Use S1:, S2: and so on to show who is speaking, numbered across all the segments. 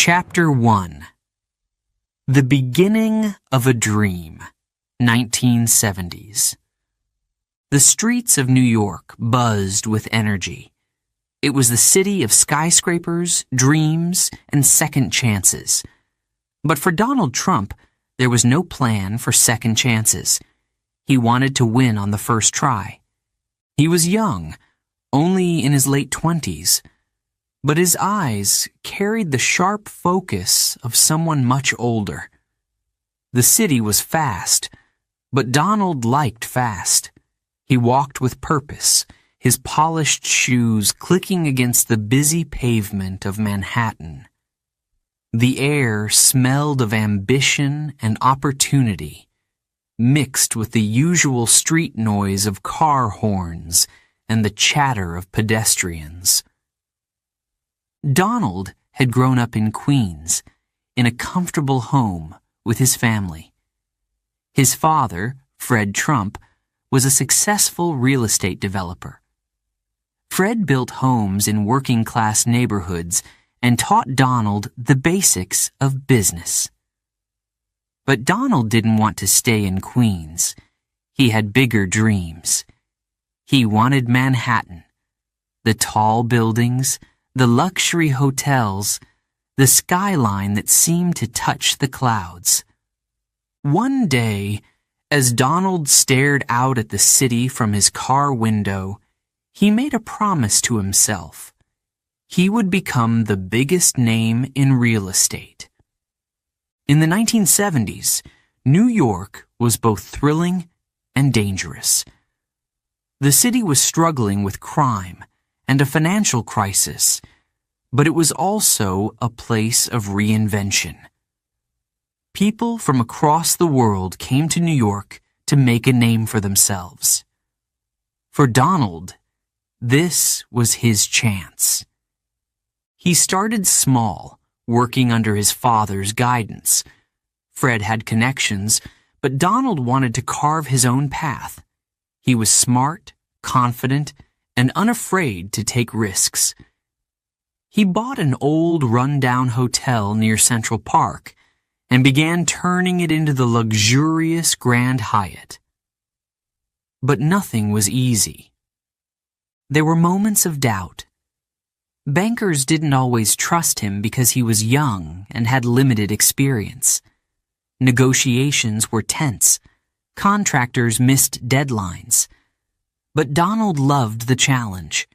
S1: Chapter 1. The Beginning of a Dream, 1970s. The streets of New York buzzed with energy. It was the city of skyscrapers, dreams, and second chances. But for Donald Trump, there was no plan for second chances. He wanted to win on the first try. He was young, only in his late 20s, but his eyes carried the sharp focus of someone much older. The city was fast, but Donald liked fast. He walked with purpose, his polished shoes clicking against the busy pavement of Manhattan. The air smelled of ambition and opportunity, mixed with the usual street noise of car horns and the chatter of pedestrians. Donald had grown up in Queens, in a comfortable home with his family. His father, Fred Trump, was a successful real estate developer. Fred built homes in working-class neighborhoods and taught Donald the basics of business. But Donald didn't want to stay in Queens. He had bigger dreams. He wanted Manhattan, the tall buildings, the luxury hotels, the skyline that seemed to touch the clouds. One day, as Donald stared out at the city from his car window, he made a promise to himself. He would become the biggest name in real estate. In the 1970s, New York was both thrilling and dangerous. The city was struggling with crime and a financial crisis, but it was also a place of reinvention. People from across the world came to New York to make a name for themselves. For Donald, this was his chance. He started small, working under his father's guidance. Fred had connections, but Donald wanted to carve his own path. He was smart, confident, and unafraid to take risks. He bought an old run-down hotel near Central Park and began turning it into the luxurious Grand Hyatt. But nothing was easy. There were moments of doubt. Bankers didn't always trust him because he was young and had limited experience. Negotiations were tense. Contractors missed deadlines. But Donald loved the challenge.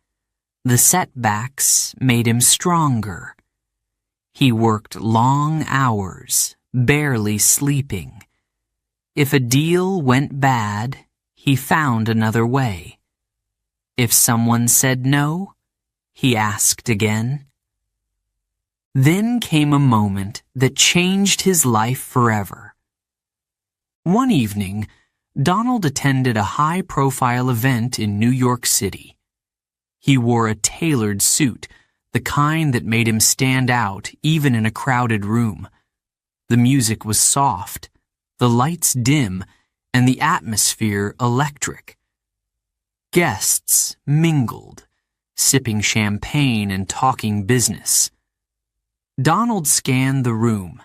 S1: The setbacks made him stronger. He worked long hours, barely sleeping. If a deal went bad, he found another way. If someone said no, he asked again. Then came a moment that changed his life forever. One evening, Donald attended a high-profile event in New York City. He wore a tailored suit, the kind that made him stand out even in a crowded room. The music was soft, the lights dim, and the atmosphere electric. Guests mingled, sipping champagne and talking business. Donald scanned the room,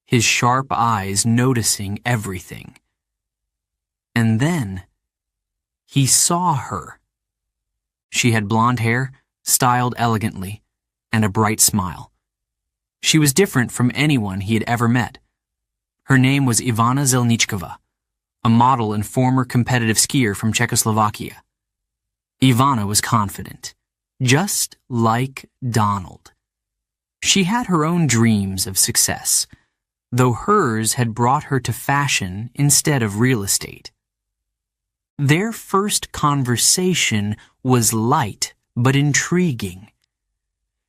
S1: his sharp eyes noticing everything. And then, he saw her. She had blonde hair, styled elegantly, and a bright smile. She was different from anyone he had ever met. Her name was Ivana Zelničková, a model and former competitive skier from Czechoslovakia. Ivana was confident, just like Donald. She had her own dreams of success, though hers had brought her to fashion instead of real estate. Their first conversation was light but intriguing.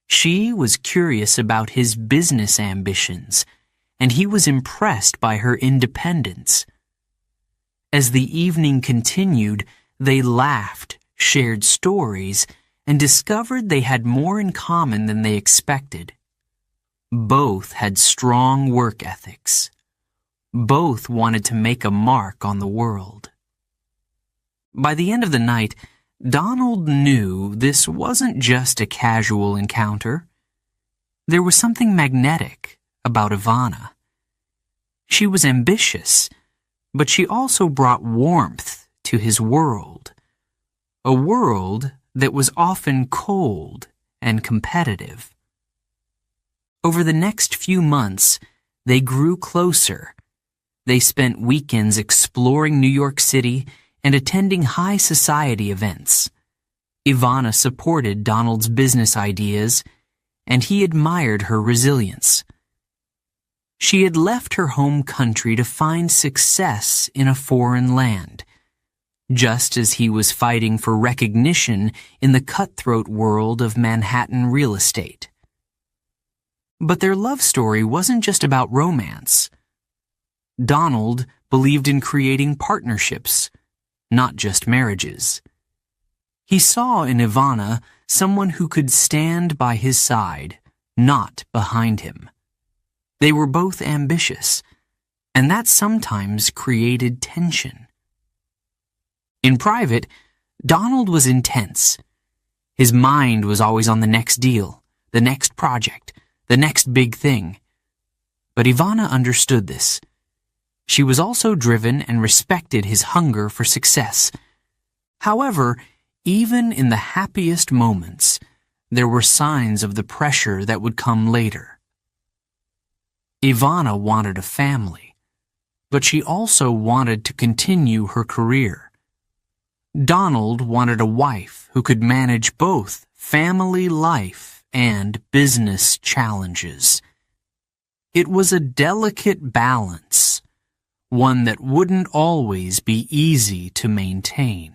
S1: She was curious about his business ambitions, and he was impressed by her independence. As the evening continued, they laughed, shared stories, and discovered they had more in common than they expected. Both had strong work ethics. Both wanted to make a mark on the world. By the end of the night, Donald knew this wasn't just a casual encounter. There was something magnetic about Ivana. She was ambitious, but she also brought warmth to his world, a world that was often cold and competitive. Over the next few months, they grew closer. They spent weekends exploring New York City and attending high society events. Ivana supported Donald's business ideas, and he admired her resilience. She had left her home country to find success in a foreign land, just as he was fighting for recognition in the cutthroat world of Manhattan real estate. But their love story wasn't just about romance. Donald believed in creating partnerships, not just marriages. He saw in Ivana someone who could stand by his side, not behind him. They were both ambitious, and that sometimes created tension. In private, Donald was intense. His mind was always on the next deal, the next project, the next big thing. But Ivana understood this. She was also driven and respected his hunger for success. However, even in the happiest moments, there were signs of the pressure that would come later. Ivana wanted a family, but she also wanted to continue her career. Donald wanted a wife who could manage both family life and business challenges. It was a delicate balance, one that wouldn't always be easy to maintain.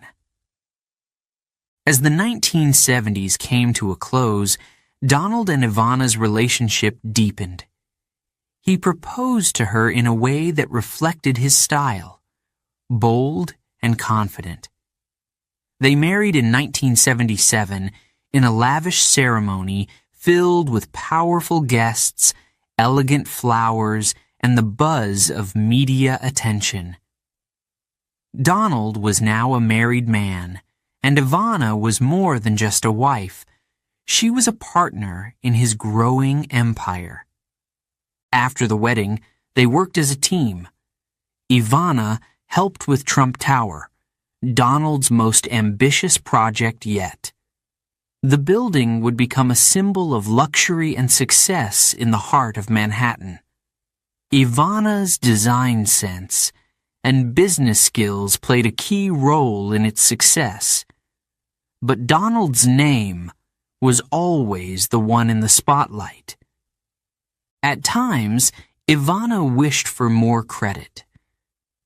S1: As the 1970s came to a close, Donald and Ivana's relationship deepened. He proposed to her in a way that reflected his style, bold and confident. They married in 1977 in a lavish ceremony filled with powerful guests, elegant flowers, and the buzz of media attention. Donald was now a married man, and Ivana was more than just a wife. She was a partner in his growing empire. After the wedding, they worked as a team. Ivana helped with Trump Tower, Donald's most ambitious project yet. The building would become a symbol of luxury and success in the heart of Manhattan. Ivana's design sense and business skills played a key role in its success. But Donald's name was always the one in the spotlight. At times, Ivana wished for more credit.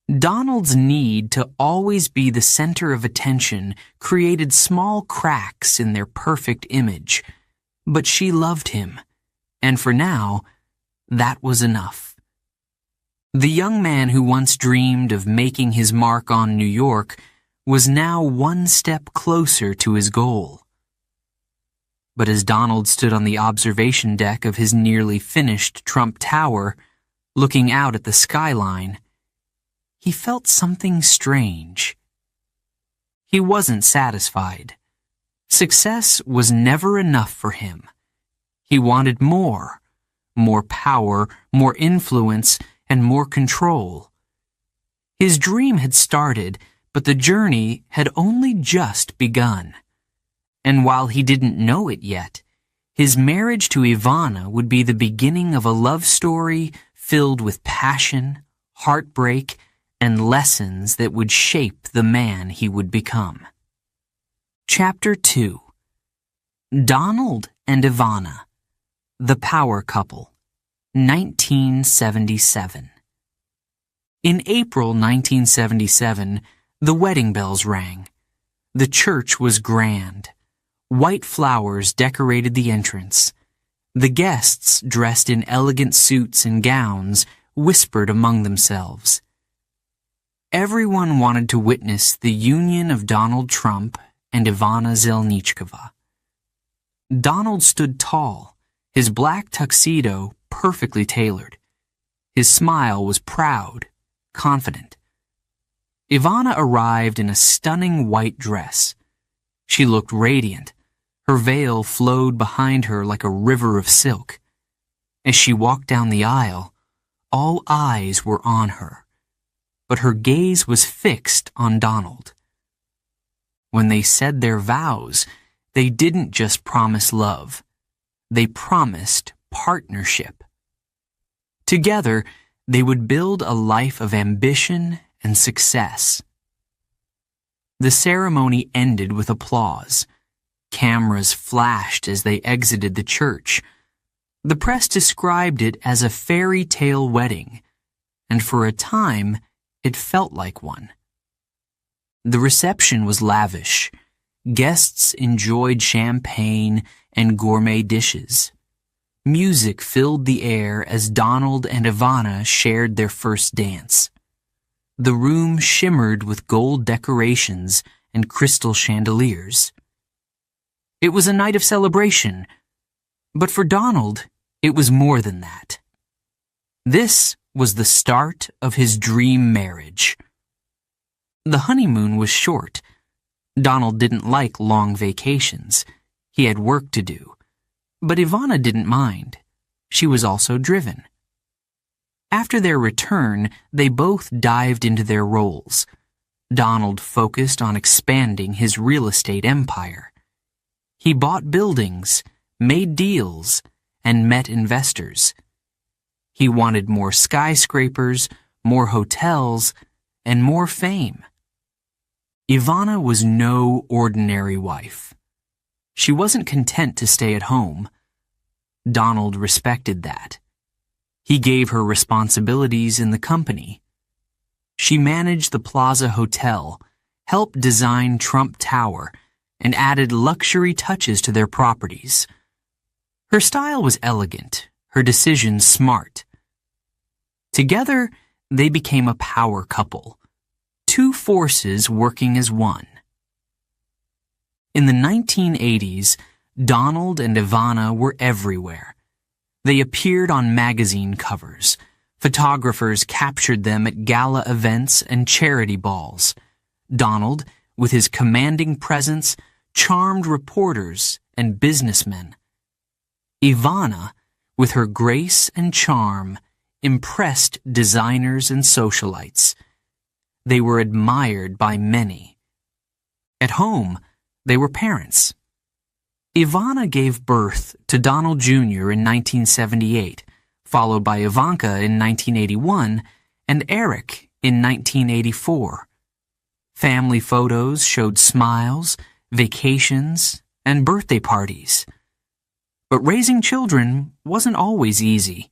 S1: Donald's need to always be the center of attention created small cracks in their perfect image, but she loved him, and for now, that was enough. The young man who once dreamed of making his mark on New York was now one step closer to his goal. But as Donald stood on the observation deck of his nearly finished Trump Tower, looking out at the skyline, he felt something strange. He wasn't satisfied. Success was never enough for him. He wanted more power, more influence, and more control. His dream had started, but the journey had only just begun. And while he didn't know it yet, his marriage to Ivana would be the beginning of a love story filled with passion, heartbreak, and lessons that would shape the man he would become. Chapter 2. Donald and Ivana, the Power Couple, 1977. In April 1977, the wedding bells rang. The church was grand. White flowers decorated the entrance. The guests, dressed in elegant suits and gowns, whispered among themselves. Everyone wanted to witness the union of Donald Trump and Ivana Zelnichkova. Donald stood tall, his black tuxedo perfectly tailored. His smile was proud, confident. Ivana arrived in a stunning white dress. She looked radiant. Her veil flowed behind her like a river of silk. As she walked down the aisle, all eyes were on her, but her gaze was fixed on Donald. When they said their vows, they didn't just promise love. They promised partnership. Together, they would build a life of ambition and success. The ceremony ended with applause. Cameras flashed as they exited the church. The press described it as a fairy tale wedding, and for a time, it felt like one. The reception was lavish. Guests enjoyed champagne and gourmet dishes. Music filled the air as Donald and Ivana shared their first dance. The room shimmered with gold decorations and crystal chandeliers. It was a night of celebration, but for Donald, it was more than that. This was the start of his dream marriage. The honeymoon was short. Donald didn't like long vacations. He had work to do. But Ivana didn't mind. She was also driven. After their return, they both dived into their roles. Donald focused on expanding his real estate empire. He bought buildings, made deals, and met investors. He wanted more skyscrapers, more hotels, and more fame. Ivana was no ordinary wife. She wasn't content to stay at home. Donald respected that. He gave her responsibilities in the company. She managed the Plaza Hotel, helped design Trump Tower, and added luxury touches to their properties. Her style was elegant, her decisions smart. Together, they became a power couple, two forces working as one. In the 1980s, Donald and Ivana were everywhere. They appeared on magazine covers. Photographers captured them at gala events and charity balls. Donald, with his commanding presence, charmed reporters and businessmen. Ivana, with her grace and charm, impressed designers and socialites. They were admired by many. At home, they were parents. Ivana gave birth to Donald Jr. in 1978, followed by Ivanka in 1981 and Eric in 1984. Family photos showed smiles, vacations, and birthday parties. But raising children wasn't always easy.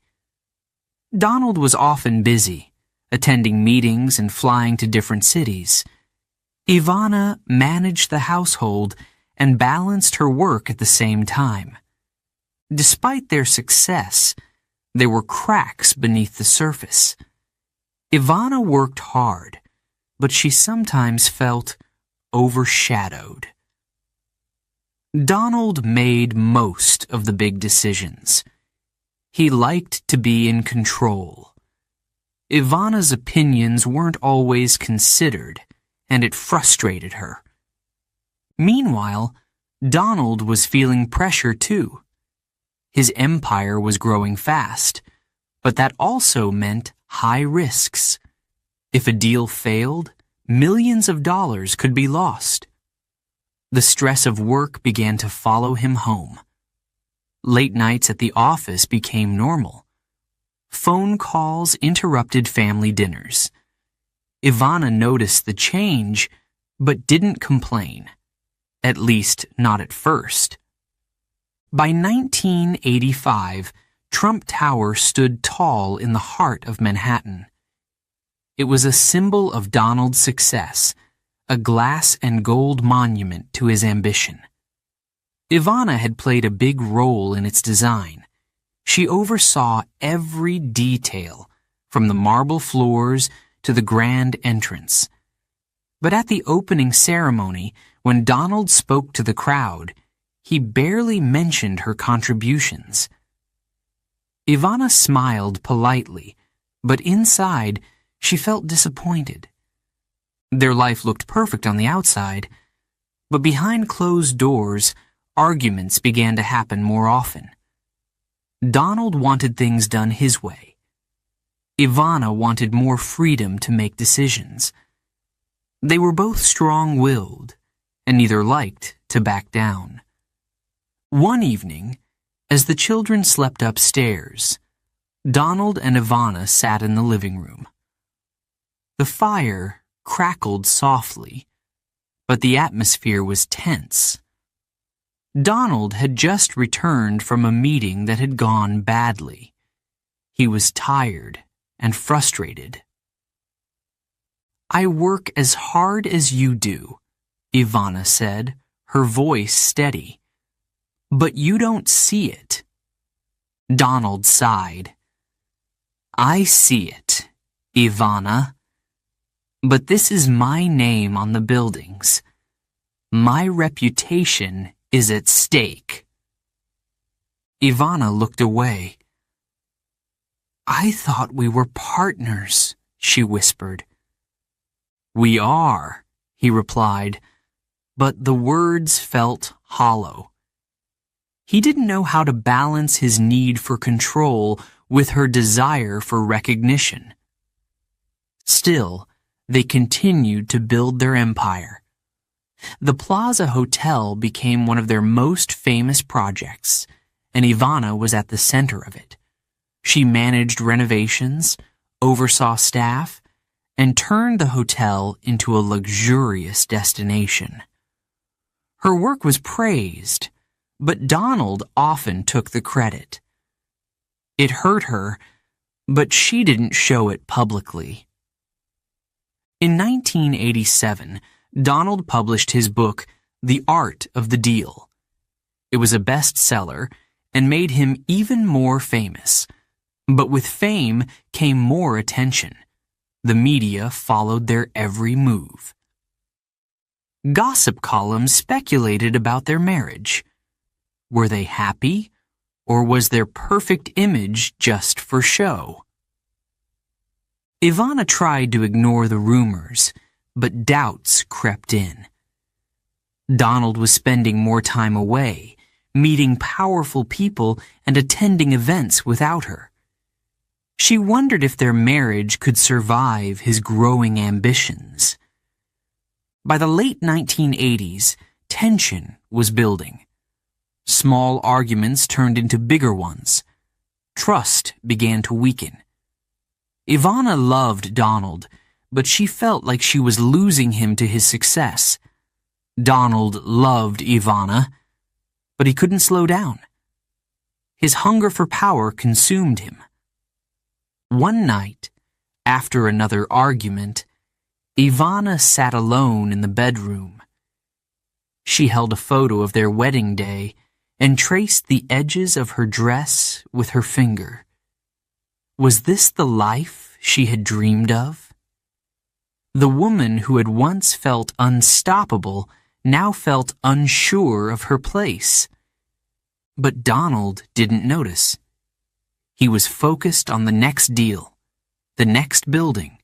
S1: Donald was often busy, attending meetings and flying to different cities. Ivana managed the household and balanced her work at the same time. Despite their success, there were cracks beneath the surface. Ivana worked hard, but she sometimes felt overshadowed. Donald made most of the big decisions. He liked to be in control. Ivana's opinions weren't always considered, and it frustrated her. Meanwhile, Donald was feeling pressure too. His empire was growing fast, but that also meant high risks. If a deal failed, millions of dollars could be lost. The stress of work began to follow him home. Late nights at the office became normal. Phone calls interrupted family dinners. Ivana noticed the change, but didn't complain. At least, not at first. By 1985, Trump Tower stood tall in the heart of Manhattan. It was a symbol of Donald's success, a glass and gold monument to his ambition. Ivana had played a big role in its design. She oversaw every detail, from the marble floors to the grand entrance. But at the opening ceremony, when Donald spoke to the crowd, he barely mentioned her contributions. Ivana smiled politely, but inside, she felt disappointed. Their life looked perfect on the outside, but behind closed doors, arguments began to happen more often. Donald wanted things done his way. Ivana wanted more freedom to make decisions. They were both strong-willed, and neither liked to back down. One evening, as the children slept upstairs, Donald and Ivana sat in the living room. The fire crackled softly, but the atmosphere was tense. Donald had just returned from a meeting that had gone badly. He was tired and frustrated. "I work as hard as you do," Ivana said, her voice steady. "But you don't see it." Donald sighed. "I see it, Ivana. But this is my name on the buildings. My reputation is at stake." Ivana looked away. "I thought we were partners," she whispered. "We are," he replied, but the words felt hollow. He didn't know how to balance his need for control with her desire for recognition. Still, they continued to build their empire. The Plaza Hotel became one of their most famous projects, and Ivana was at the center of it. She managed renovations, oversaw staff, and turned the hotel into a luxurious destination. Her work was praised, but Donald often took the credit. It hurt her, but she didn't show it publicly. In 1987, Donald published his book, The Art of the Deal. It was a bestseller and made him even more famous. But with fame came more attention. The media followed their every move. Gossip columns speculated about their marriage. Were they happy, or was their perfect image just for show? Ivana tried to ignore the rumors, but doubts crept in. Donald was spending more time away, meeting powerful people and attending events without her. She wondered if their marriage could survive his growing ambitions. By the late 1980s, tension was building. Small arguments turned into bigger ones. Trust began to weaken. Ivana loved Donald, but she felt like she was losing him to his success. Donald loved Ivana, but he couldn't slow down. His hunger for power consumed him. One night, after another argument, Ivana sat alone in the bedroom. She held a photo of their wedding day and traced the edges of her dress with her finger. Was this the life she had dreamed of? The woman who had once felt unstoppable now felt unsure of her place. But Donald didn't notice. He was focused on the next deal, the next building,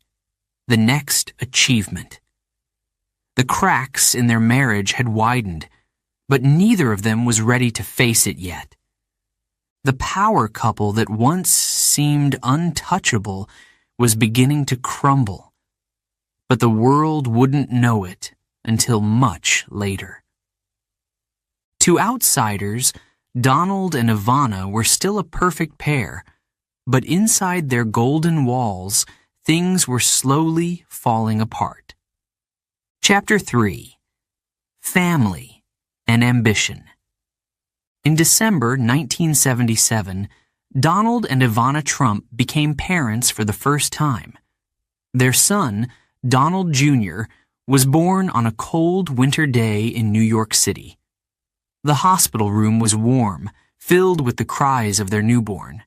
S1: the next achievement. The cracks in their marriage had widened, but neither of them was ready to face it yet. The power couple that once seemed untouchable was beginning to crumble, but the world wouldn't know it until much later. To outsiders, Donald and Ivana were still a perfect pair, but inside their golden walls, things were slowly falling apart. Chapter 3: Family and Ambition. In December 1977, Donald and Ivana Trump became parents for the first time. Their son, Donald Jr., was born on a cold winter day in New York City. The hospital room was warm, filled with the cries of their newborn.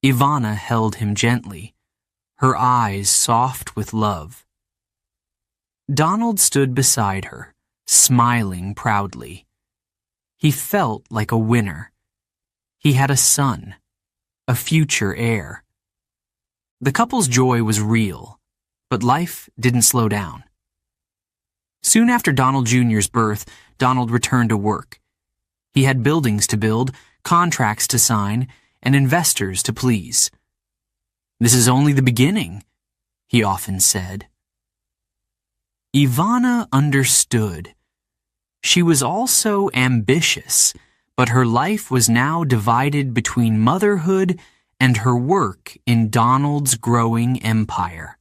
S1: Ivana held him gently, her eyes soft with love. Donald stood beside her, smiling proudly. He felt like a winner. He had a son, a future heir. The couple's joy was real, but life didn't slow down. Soon after Donald Jr.'s birth, Donald returned to work. He had buildings to build, contracts to sign, and investors to please. "This is only the beginning," he often said. Ivana understood. She was also ambitious, but her life was now divided between motherhood and her work in Donald's growing empire.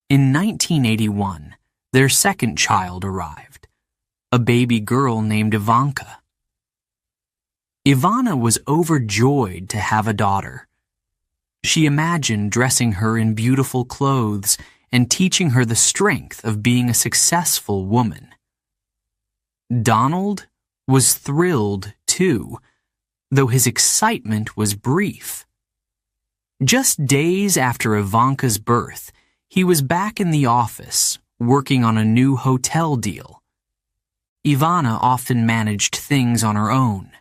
S1: In 1981, their second child arrived, a baby girl named Ivanka. Ivana was overjoyed to have a daughter. She imagined dressing her in beautiful clothes and teaching her the strength of being a successful woman. Donald was thrilled, too, though his excitement was brief. Just days after Ivanka's birth, he was back in the office, working on a new hotel deal. Ivana often managed things on her own.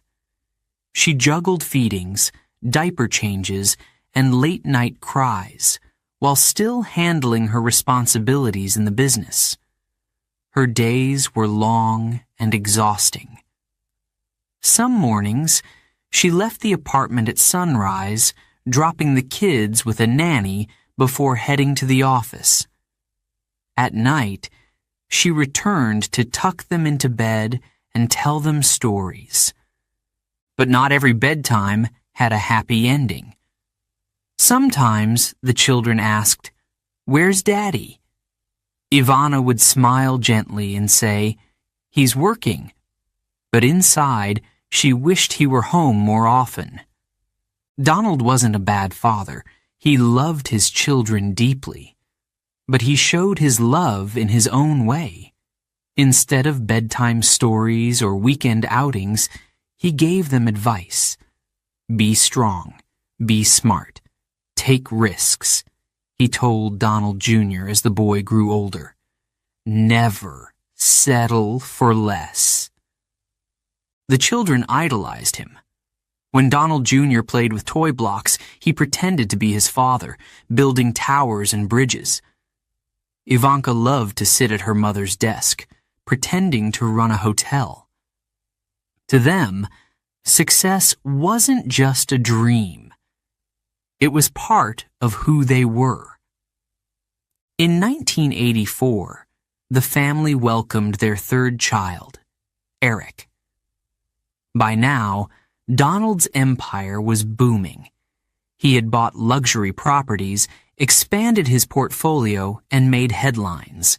S1: She juggled feedings, diaper changes, and late-night cries, while still handling her responsibilities in the business. Her days were long and exhausting. Some mornings, she left the apartment at sunrise, dropping the kids with a nanny before heading to the office. At night, she returned to tuck them into bed and tell them stories. But not every bedtime had a happy ending. Sometimes the children asked, "Where's Daddy?" Ivana would smile gently and say, "He's working." But inside, she wished he were home more often. Donald wasn't a bad father. He loved his children deeply. But he showed his love in his own way. Instead of bedtime stories or weekend outings, he gave them advice. Be strong. Be smart. Take risks, he told Donald Jr. as the boy grew older. Never settle for less. The children idolized him. When Donald Jr. played with toy blocks, he pretended to be his father, building towers and bridges. Ivanka loved to sit at her mother's desk, pretending to run a hotel. To them, success wasn't just a dream. It was part of who they were. In 1984, the family welcomed their third child, Eric. By now, Donald's empire was booming. He had bought luxury properties, expanded his portfolio, and made headlines.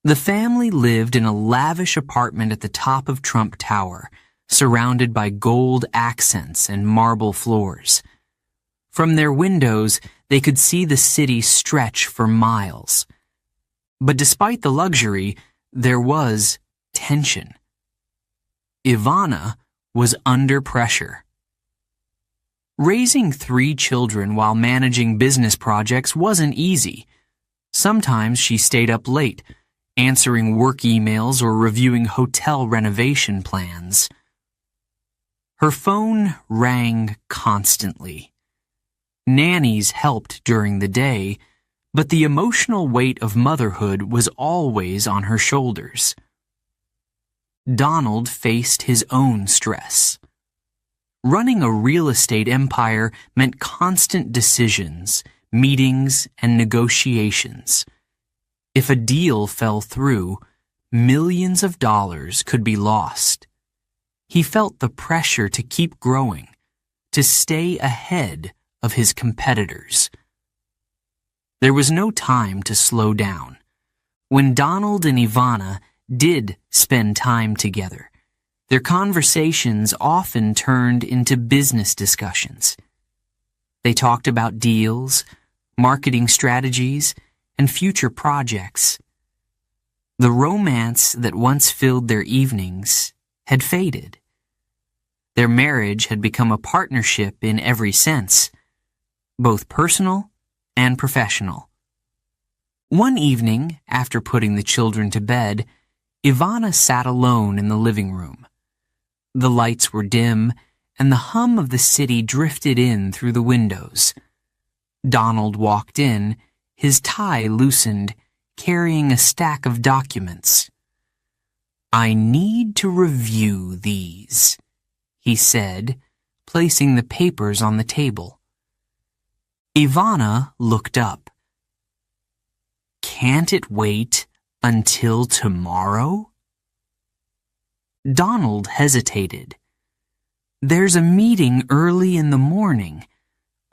S1: The family lived in a lavish apartment at the top of Trump Tower, surrounded by gold accents and marble floors. From their windows, they could see the city stretch for miles. But despite the luxury, there was tension. Ivana was under pressure. Raising 3 children while managing business projects wasn't easy. Sometimes she stayed up late, answering work emails or reviewing hotel renovation plans. Her phone rang constantly. Nannies helped during the day, but the emotional weight of motherhood was always on her shoulders. Donald faced his own stress. Running a real estate empire meant constant decisions, meetings, and negotiations. If a deal fell through, millions of dollars could be lost. He felt the pressure to keep growing, to stay ahead of his competitors. There was no time to slow down. When Donald and Ivana did spend time together, their conversations often turned into business discussions. They talked about deals, marketing strategies, and future projects. The romance that once filled their evenings had faded. Their marriage had become a partnership in every sense, both personal and professional. One evening, after putting the children to bed, Ivana sat alone in the living room. The lights were dim, and the hum of the city drifted in through the windows. Donald walked in, his tie loosened, carrying a stack of documents. "I need to review these," he said, placing the papers on the table. Ivana looked up. Can't it wait until tomorrow? Donald hesitated. There's a meeting early in the morning.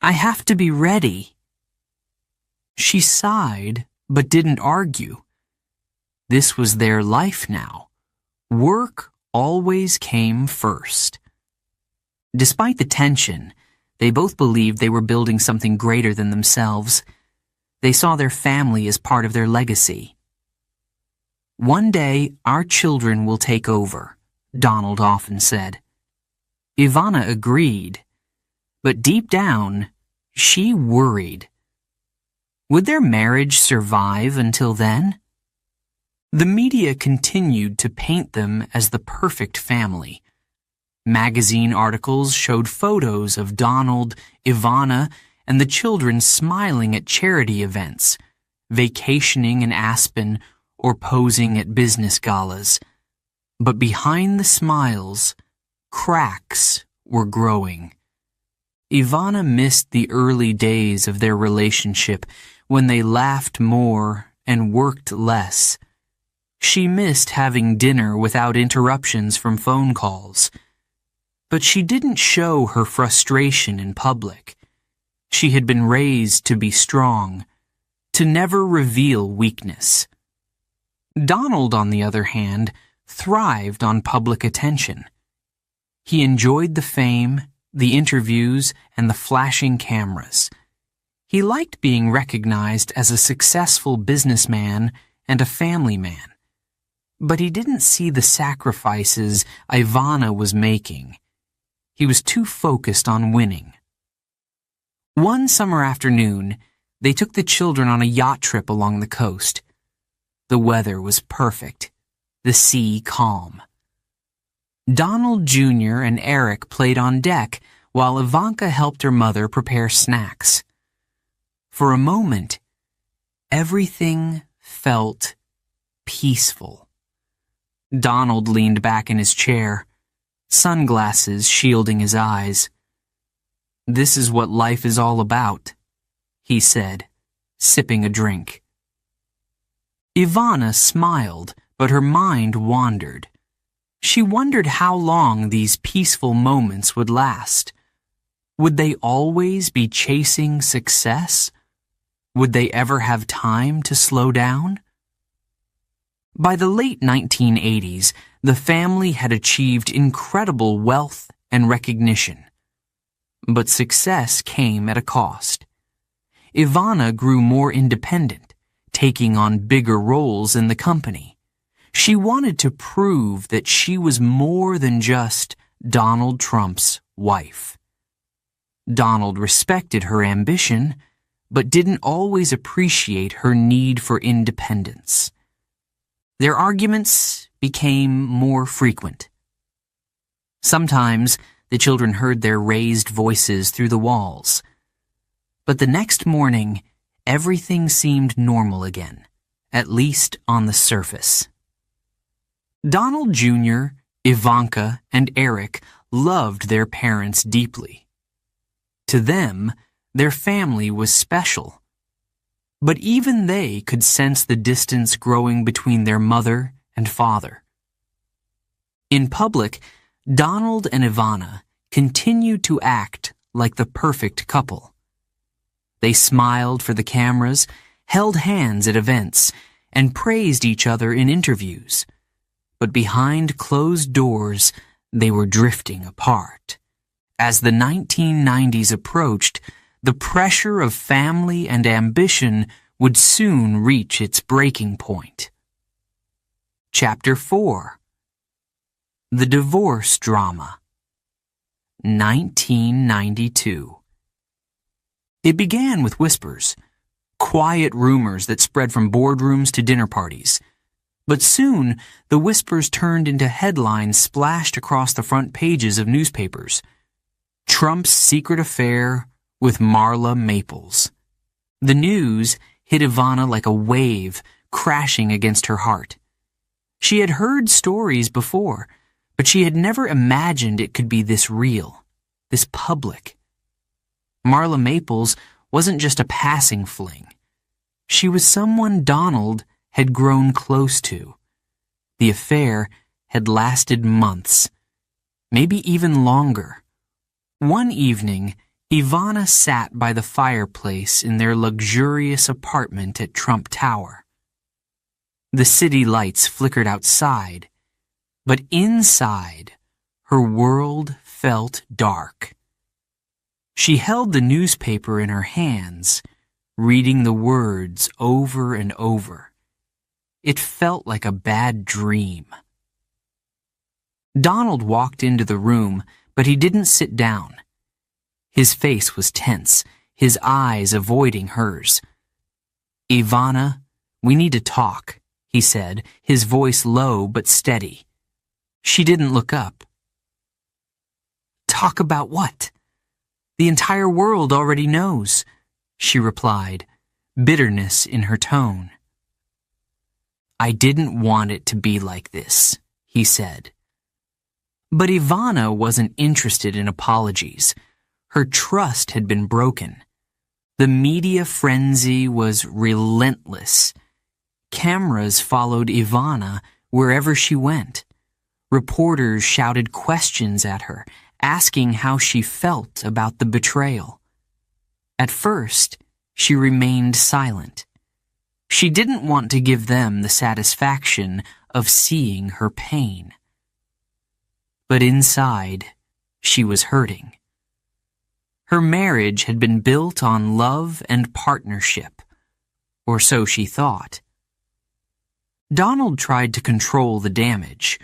S1: I have to be ready. She sighed, but didn't argue. This was their life now. Work always came first. Despite the tension, they both believed they were building something greater than themselves. They saw their family as part of their legacy. One day, our children will take over, Donald often said. Ivana agreed, but deep down, she worried. Would their marriage survive until then? The media continued to paint them as the perfect family. Magazine articles showed photos of Donald, Ivana, and the children smiling at charity events, vacationing in Aspen, or posing at business galas. But behind the smiles, cracks were growing. Ivana missed the early days of their relationship when they laughed more and worked less. She missed having dinner without interruptions from phone calls. But she didn't show her frustration in public. She had been raised to be strong, to never reveal weakness. Donald, on the other hand, thrived on public attention. He enjoyed the fame, the interviews, and the flashing cameras. He liked being recognized as a successful businessman and a family man. But he didn't see the sacrifices Ivana was making. He was too focused on winning. One summer afternoon, they took the children on a yacht trip along the coast. The weather was perfect, the sea calm. Donald Jr. and Eric played on deck while Ivanka helped her mother prepare snacks. For a moment, everything felt peaceful. Donald leaned back in his chair, sunglasses shielding his eyes. This is what life is all about, he said, sipping a drink. Ivana smiled, but her mind wandered. She wondered how long these peaceful moments would last. Would they always be chasing success? Would they ever have time to slow down? By the late 1980s, the family had achieved incredible wealth and recognition. But success came at a cost. Ivana grew more independent, taking on bigger roles in the company. She wanted to prove that she was more than just Donald Trump's wife. Donald respected her ambition, but didn't always appreciate her need for independence. Their arguments became more frequent. Sometimes the children heard their raised voices through the walls. But the next morning, everything seemed normal again, at least on the surface. Donald Jr., Ivanka, and Eric loved their parents deeply. To them, their family was special. But even they could sense the distance growing between their mother and father. In public, Donald and Ivana continued to act like the perfect couple. They smiled for the cameras, held hands at events, and praised each other in interviews. But behind closed doors, they were drifting apart. As the 1990s approached, the pressure of family and ambition would soon reach its breaking point. Chapter 4. The Divorce Drama. 1992. It began with whispers, quiet rumors that spread from boardrooms to dinner parties. But soon, the whispers turned into headlines splashed across the front pages of newspapers. Trump's secret affair with Marla Maples. The news hit Ivana like a wave, crashing against her heart. She had heard stories before, but she had never imagined it could be this real, this public. Marla Maples wasn't just a passing fling. She was someone Donald had grown close to. The affair had lasted months, maybe even longer. One evening, Ivana sat by the fireplace in their luxurious apartment at Trump Tower. The city lights flickered outside, but inside, her world felt dark. She held the newspaper in her hands, reading the words over and over. It felt like a bad dream. Donald walked into the room, but he didn't sit down. His face was tense, his eyes avoiding hers. "Ivana, we need to talk," he said, his voice low but steady. She didn't look up. "Talk about what? The entire world already knows," she replied, bitterness in her tone. "I didn't want it to be like this," he said. But Ivana wasn't interested in apologies. Her trust had been broken. The media frenzy was relentless. Cameras followed Ivana wherever she went. Reporters shouted questions at her, asking how she felt about the betrayal. At first, she remained silent. She didn't want to give them the satisfaction of seeing her pain. But inside, she was hurting. Her marriage had been built on love and partnership, or so she thought. Donald tried to control the damage.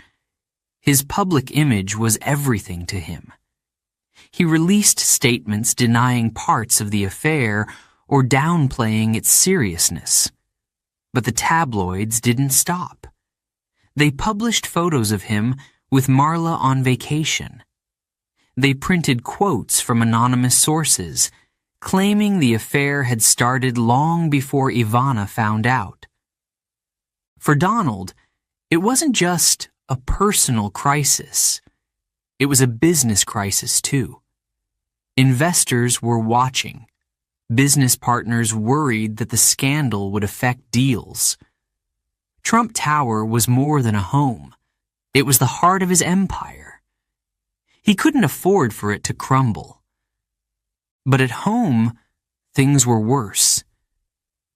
S1: His public image was everything to him. He released statements denying parts of the affair or downplaying its seriousness. But the tabloids didn't stop. They published photos of him with Marla on vacation. They printed quotes from anonymous sources, claiming the affair had started long before Ivana found out. For Donald, it wasn't just a personal crisis. It was a business crisis, too. Investors were watching. Business partners worried that the scandal would affect deals. Trump Tower was more than a home. It was the heart of his empire. He couldn't afford for it to crumble. But at home, things were worse.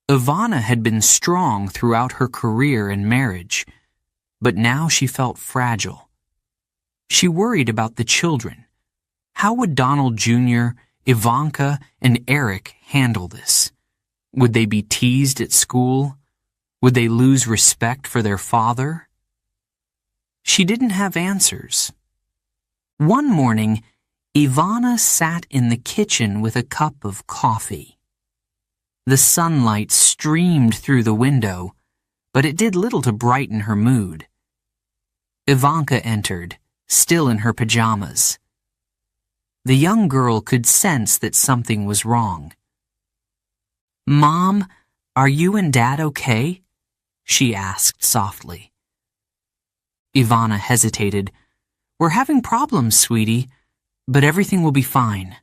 S1: Ivana had been strong throughout her career and marriage, but now she felt fragile. She worried about the children. How would Donald Jr., Ivanka, and Eric handle this? Would they be teased at school? Would they lose respect for their father? She didn't have answers. One morning, Ivana sat in the kitchen with a cup of coffee. The sunlight streamed through the window, but it did little to brighten her mood. Ivanka entered, still in her pajamas. The young girl could sense that something was wrong. "Mom, are you and Dad okay?" she asked softly. Ivana hesitated. "We're having problems, sweetie, but everything will be fine."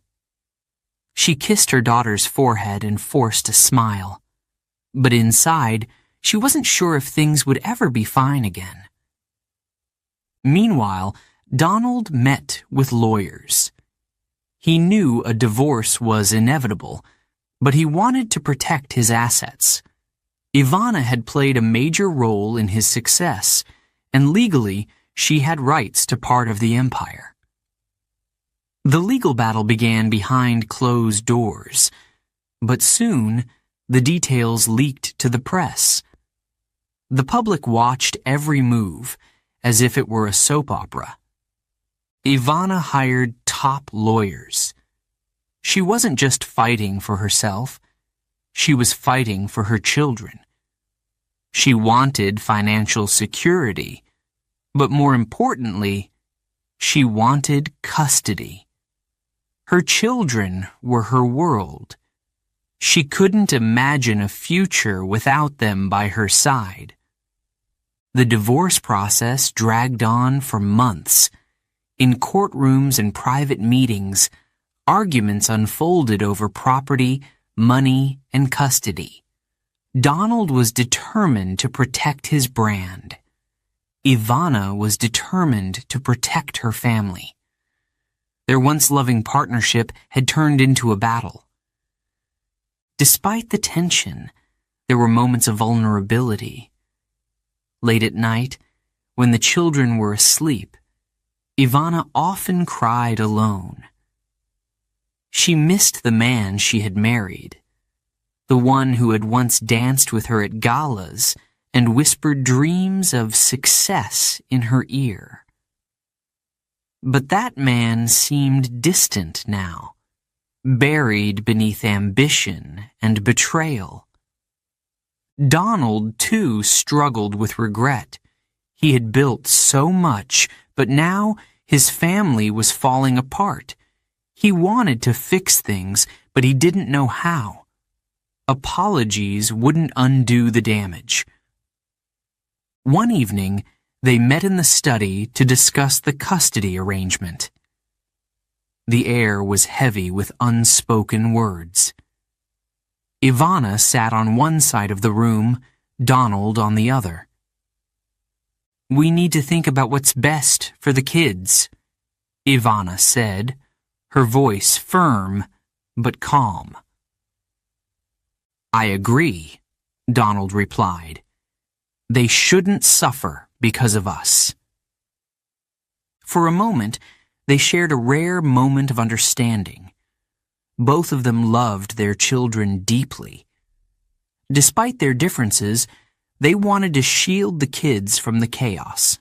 S1: She kissed her daughter's forehead and forced a smile. But inside, she wasn't sure if things would ever be fine again. Meanwhile, Donald met with lawyers. He knew a divorce was inevitable, but he wanted to protect his assets. Ivana had played a major role in his success, and legally, she had rights to part of the empire. The legal battle began behind closed doors, but soon the details leaked to the press. The public watched every move as if it were a soap opera. Ivana hired top lawyers. She wasn't just fighting for herself, she was fighting for her children. She wanted financial security, but more importantly, she wanted custody. Her children were her world. She couldn't imagine a future without them by her side. The divorce process dragged on for months. In courtrooms and private meetings, arguments unfolded over property, money, and custody. Donald was determined to protect his brand. Ivana was determined to protect her family. Their once loving partnership had turned into a battle. Despite the tension, there were moments of vulnerability. Late at night, when the children were asleep, Ivana often cried alone. She missed the man she had married, the one who had once danced with her at galas and whispered dreams of success in her ear. But that man seemed distant now, buried beneath ambition and betrayal. Donald, too, struggled with regret. He had built so much, but now his family was falling apart. He wanted to fix things, but he didn't know how. Apologies wouldn't undo the damage. One evening, they met in the study to discuss the custody arrangement. The air was heavy with unspoken words. Ivana sat on one side of the room, Donald on the other. "We need to think about what's best for the kids," Ivana said, her voice firm but calm. "I agree," Donald replied. "They shouldn't suffer because of us." For a moment, they shared a rare moment of understanding. Both of them loved their children deeply. Despite their differences, they wanted to shield the kids from the chaos.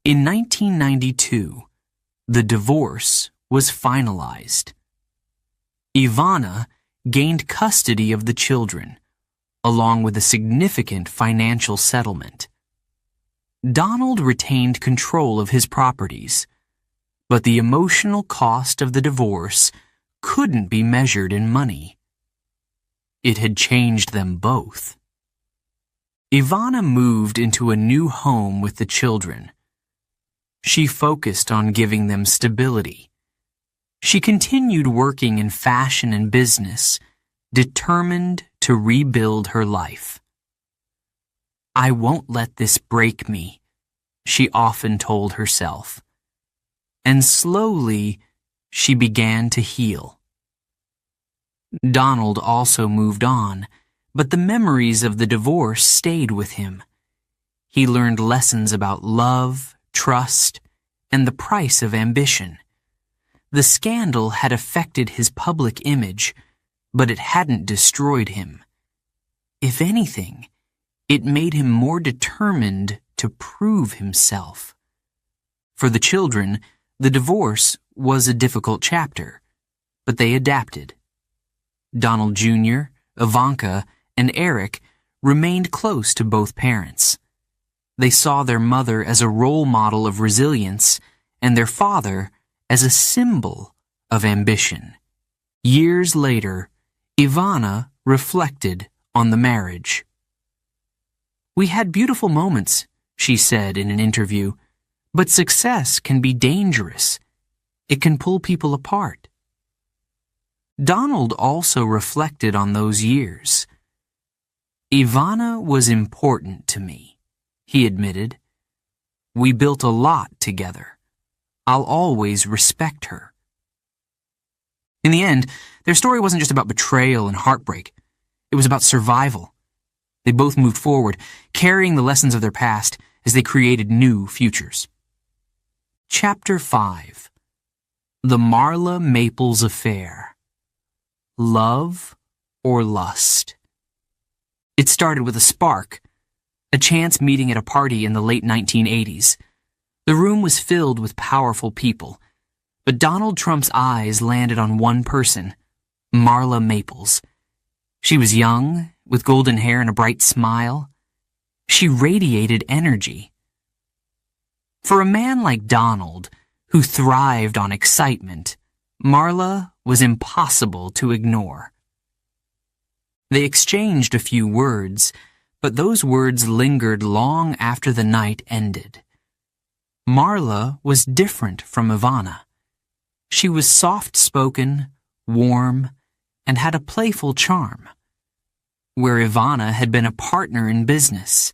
S1: In 1992, the divorce was finalized. Ivana gained custody of the children, along with a significant financial settlement. Donald retained control of his properties, but the emotional cost of the divorce couldn't be measured in money. It had changed them both. Ivana moved into a new home with the children. She focused on giving them stability. She continued working in fashion and business, determined to rebuild her life. "I won't let this break me," she often told herself. And slowly, she began to heal. Donald also moved on, but the memories of the divorce stayed with him. He learned lessons about love, trust, and the price of ambition. The scandal had affected his public image, but it hadn't destroyed him. If anything, it made him more determined to prove himself. For the children, the divorce was a difficult chapter, but they adapted. Donald Jr., Ivanka, and Eric remained close to both parents. They saw their mother as a role model of resilience and their father as a symbol of ambition. Years later, Ivana reflected on the marriage. "We had beautiful moments," she said in an interview, "but success can be dangerous. It can pull people apart." Donald also reflected on those years. "Ivana was important to me," he admitted. "We built a lot together. I'll always respect her." In the end, their story wasn't just about betrayal and heartbreak. It was about survival. They both moved forward, carrying the lessons of their past as they created new futures. Chapter 5. The Marla Maples Affair. Love or Lust? It started with a spark, a chance meeting at a party in the late 1980s. The room was filled with powerful people, but Donald Trump's eyes landed on one person, Marla Maples. She was young, with golden hair and a bright smile. She radiated energy. For a man like Donald, who thrived on excitement, Marla was impossible to ignore. They exchanged a few words, but those words lingered long after the night ended. Marla was different from Ivana. She was soft-spoken, warm, and had a playful charm. Where Ivana had been a partner in business,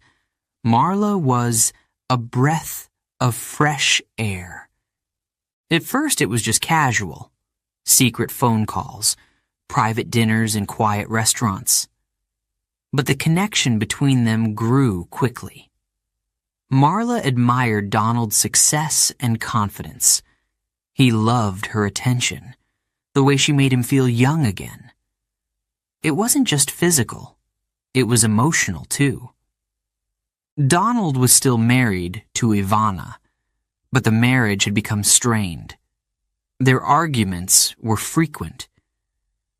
S1: Marla was a breath of fresh air. At first it was just casual, secret phone calls, private dinners in quiet restaurants. But the connection between them grew quickly. Marla admired Donald's success and confidence. He loved her attention, the way she made him feel young again. It wasn't just physical, it was emotional too. Donald was still married to Ivana, but the marriage had become strained. Their arguments were frequent.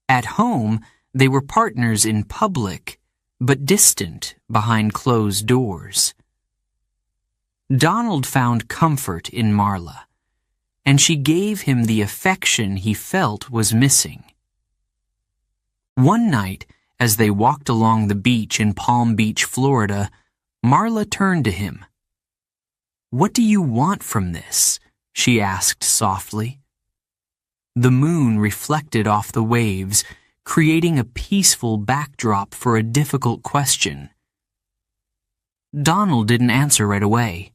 S1: At home, they were partners in public, but distant behind closed doors. Donald found comfort in Marla, and she gave him the affection he felt was missing. One night, as they walked along the beach in Palm Beach, Florida, Marla turned to him. "What do you want from this?" she asked softly. The moon reflected off the waves, creating a peaceful backdrop for a difficult question. Donald didn't answer right away.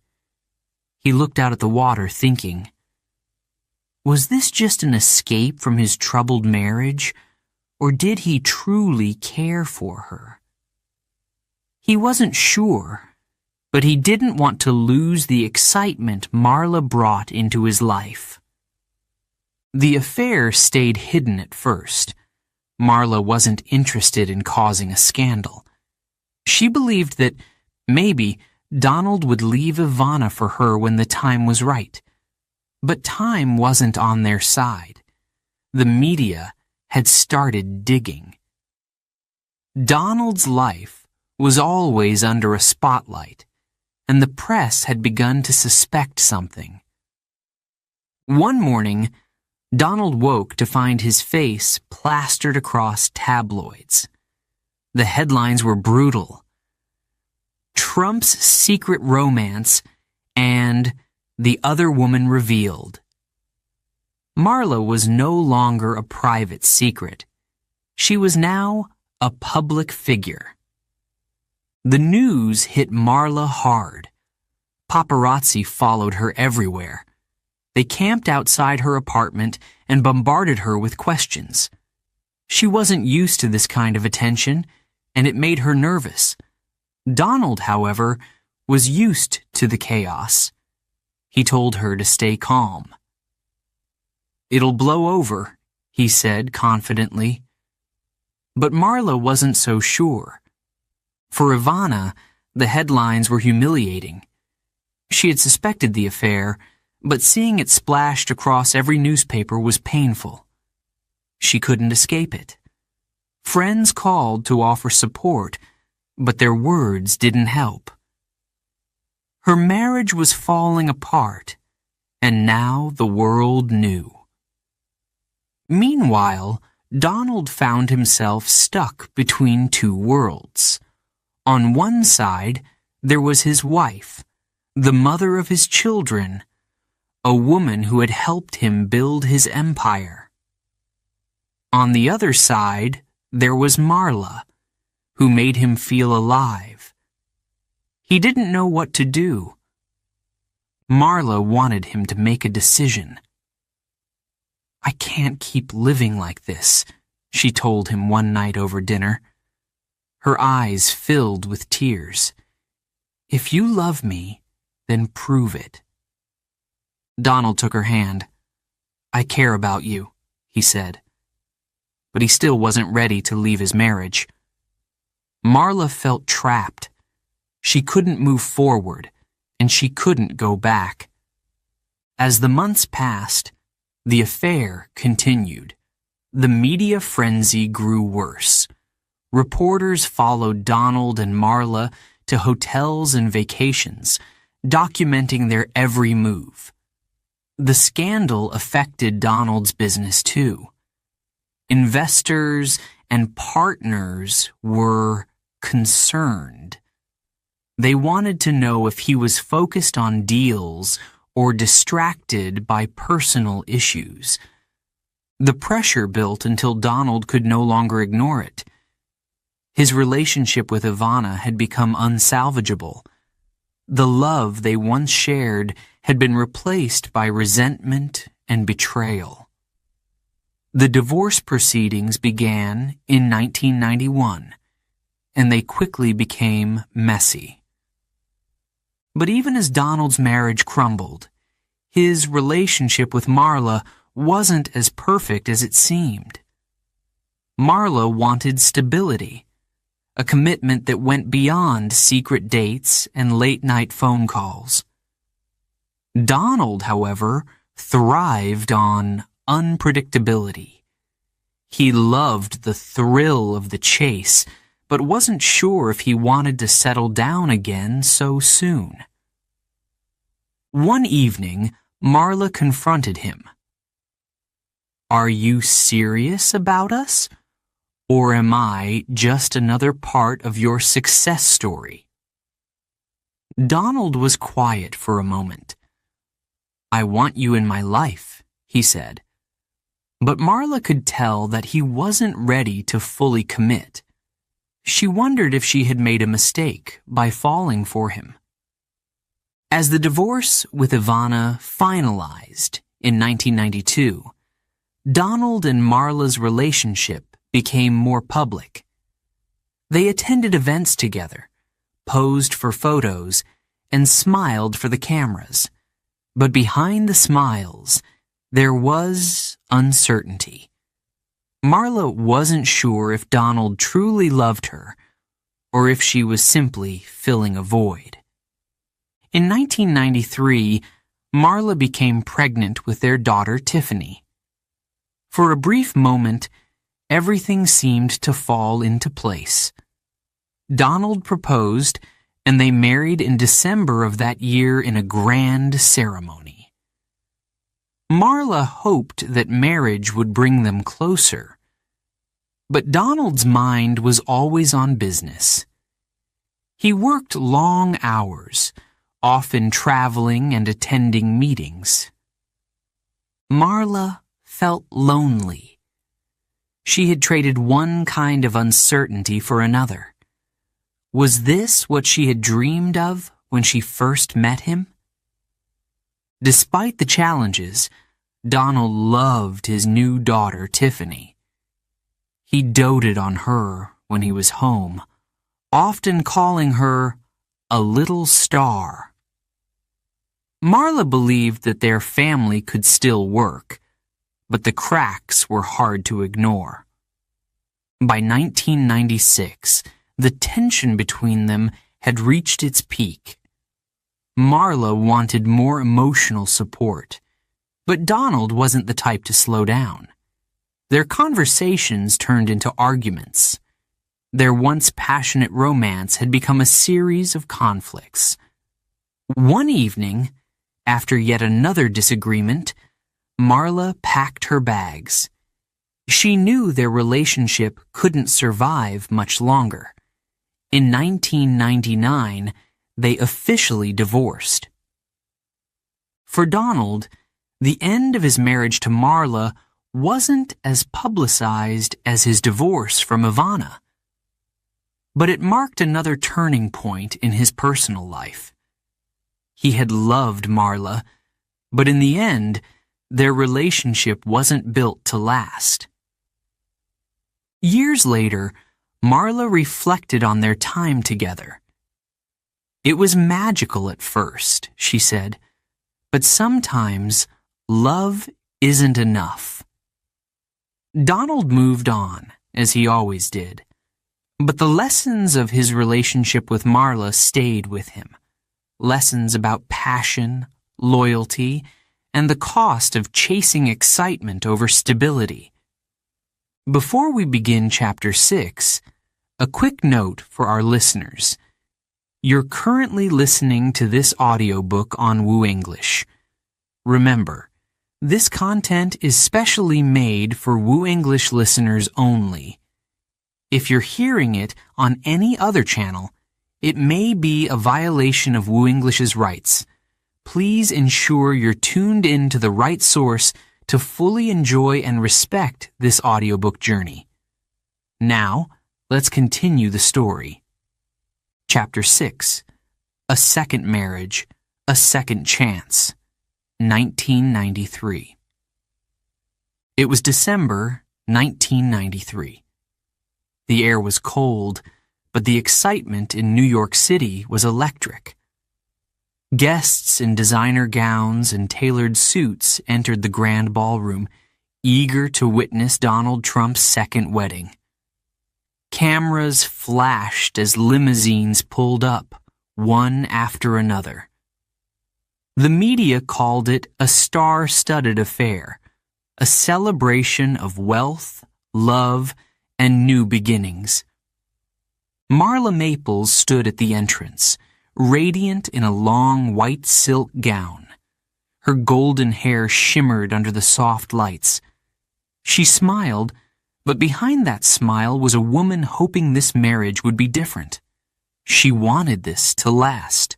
S1: He looked out at the water, thinking. Was this just an escape from his troubled marriage, or did he truly care for her? He wasn't sure, but he didn't want to lose the excitement Marla brought into his life. The affair stayed hidden at first. Marla wasn't interested in causing a scandal. She believed that maybe Donald would leave Ivana for her when the time was right. But time wasn't on their side. The media had started digging. Donald's life was always under a spotlight, and the press had begun to suspect something. One morning, Donald woke to find his face plastered across tabloids. The headlines were brutal. Trump's secret romance and the other woman revealed. Marla was no longer a private secret. She was now a public figure. The news hit Marla hard. Paparazzi followed her everywhere. They camped outside her apartment and bombarded her with questions. She wasn't used to this kind of attention, and it made her nervous. Donald, however, was used to the chaos. He told her to stay calm. "It'll blow over," he said confidently. But Marla wasn't so sure. For Ivana, the headlines were humiliating. She had suspected the affair, but seeing it splashed across every newspaper was painful. She couldn't escape it. Friends called to offer support, but their words didn't help. Her marriage was falling apart, and now the world knew. Meanwhile, Donald found himself stuck between two worlds. On one side, there was his wife, the mother of his children, a woman who had helped him build his empire. On the other side, there was Marla, who made him feel alive. He didn't know what to do. Marla wanted him to make a decision. "I can't keep living like this," she told him one night over dinner. Her eyes filled with tears. "If you love me, then prove it." Donald took her hand. "I care about you," he said. But he still wasn't ready to leave his marriage. Marla felt trapped. She couldn't move forward, and she couldn't go back. As the months passed, the affair continued. The media frenzy grew worse. Reporters followed Donald and Marla to hotels and vacations, documenting their every move. The scandal affected Donald's business too. Investors and partners were concerned. They wanted to know if he was focused on deals or distracted by personal issues. The pressure built until Donald could no longer ignore it. His relationship with Ivana had become unsalvageable. The love they once shared had been replaced by resentment and betrayal. The divorce proceedings began in 1991, and they quickly became messy. But even as Donald's marriage crumbled, his relationship with Marla wasn't as perfect as it seemed. Marla wanted stability, a commitment that went beyond secret dates and late-night phone calls. Donald, however, thrived on unpredictability. He loved the thrill of the chase, but wasn't sure if he wanted to settle down again so soon. One evening, Marla confronted him. "Are you serious about us? Or am I just another part of your success story?" Donald was quiet for a moment. "I want you in my life," he said. But Marla could tell that he wasn't ready to fully commit. She wondered if she had made a mistake by falling for him. As the divorce with Ivana finalized in 1992, Donald and Marla's relationship became more public. They attended events together, posed for photos, and smiled for the cameras. But behind the smiles, there was uncertainty. Marla wasn't sure if Donald truly loved her, or if she was simply filling a void. In 1993, Marla became pregnant with their daughter Tiffany. For a brief moment, everything seemed to fall into place. Donald proposed, and they married in December of that year in a grand ceremony. Marla hoped that marriage would bring them closer. But Donald's mind was always on business. He worked long hours, often traveling and attending meetings. Marla felt lonely. She had traded one kind of uncertainty for another. Was this what she had dreamed of when she first met him? Despite the challenges, Donald loved his new daughter, Tiffany. He doted on her when he was home, often calling her a little star. Marla believed that their family could still work, but the cracks were hard to ignore. By 1996, the tension between them had reached its peak. Marla wanted more emotional support, but Donald wasn't the type to slow down. Their conversations turned into arguments. Their once passionate romance had become a series of conflicts. One evening, after yet another disagreement, Marla packed her bags. She knew their relationship couldn't survive much longer. In 1999, they officially divorced. For Donald, the end of his marriage to Marla wasn't as publicized as his divorce from Ivana. But it marked another turning point in his personal life. He had loved Marla, but in the end, their relationship wasn't built to last. Years later, Marla reflected on their time together. "It was magical at first," she said, "but sometimes love isn't enough." Donald moved on, as he always did, but the lessons of his relationship with Marla stayed with him. Lessons about passion, loyalty, and the cost of chasing excitement over stability. Before we begin Chapter 6, a quick note for our listeners. You're currently listening to this audiobook on Woo English. Remember, this content is specially made for Woo English listeners only. If you're hearing it on any other channel, it may be a violation of Woo English's rights. please ensure you're tuned in to the right source to fully enjoy and respect this audiobook journey. Now, let's continue the story. Chapter 6. A Second Marriage, A Second Chance, 1993. It was December 1993. The air was cold, but the excitement in New York City was electric. Guests in designer gowns and tailored suits entered the grand ballroom, eager to witness Donald Trump's second wedding. Cameras flashed as limousines pulled up, one after another. The media called it a star-studded affair, a celebration of wealth, love, and new beginnings. Marla Maples stood at the entrance, radiant in a long white silk gown. Her golden hair shimmered under the soft lights. She smiled, but behind that smile was a woman hoping this marriage would be different. She wanted this to last.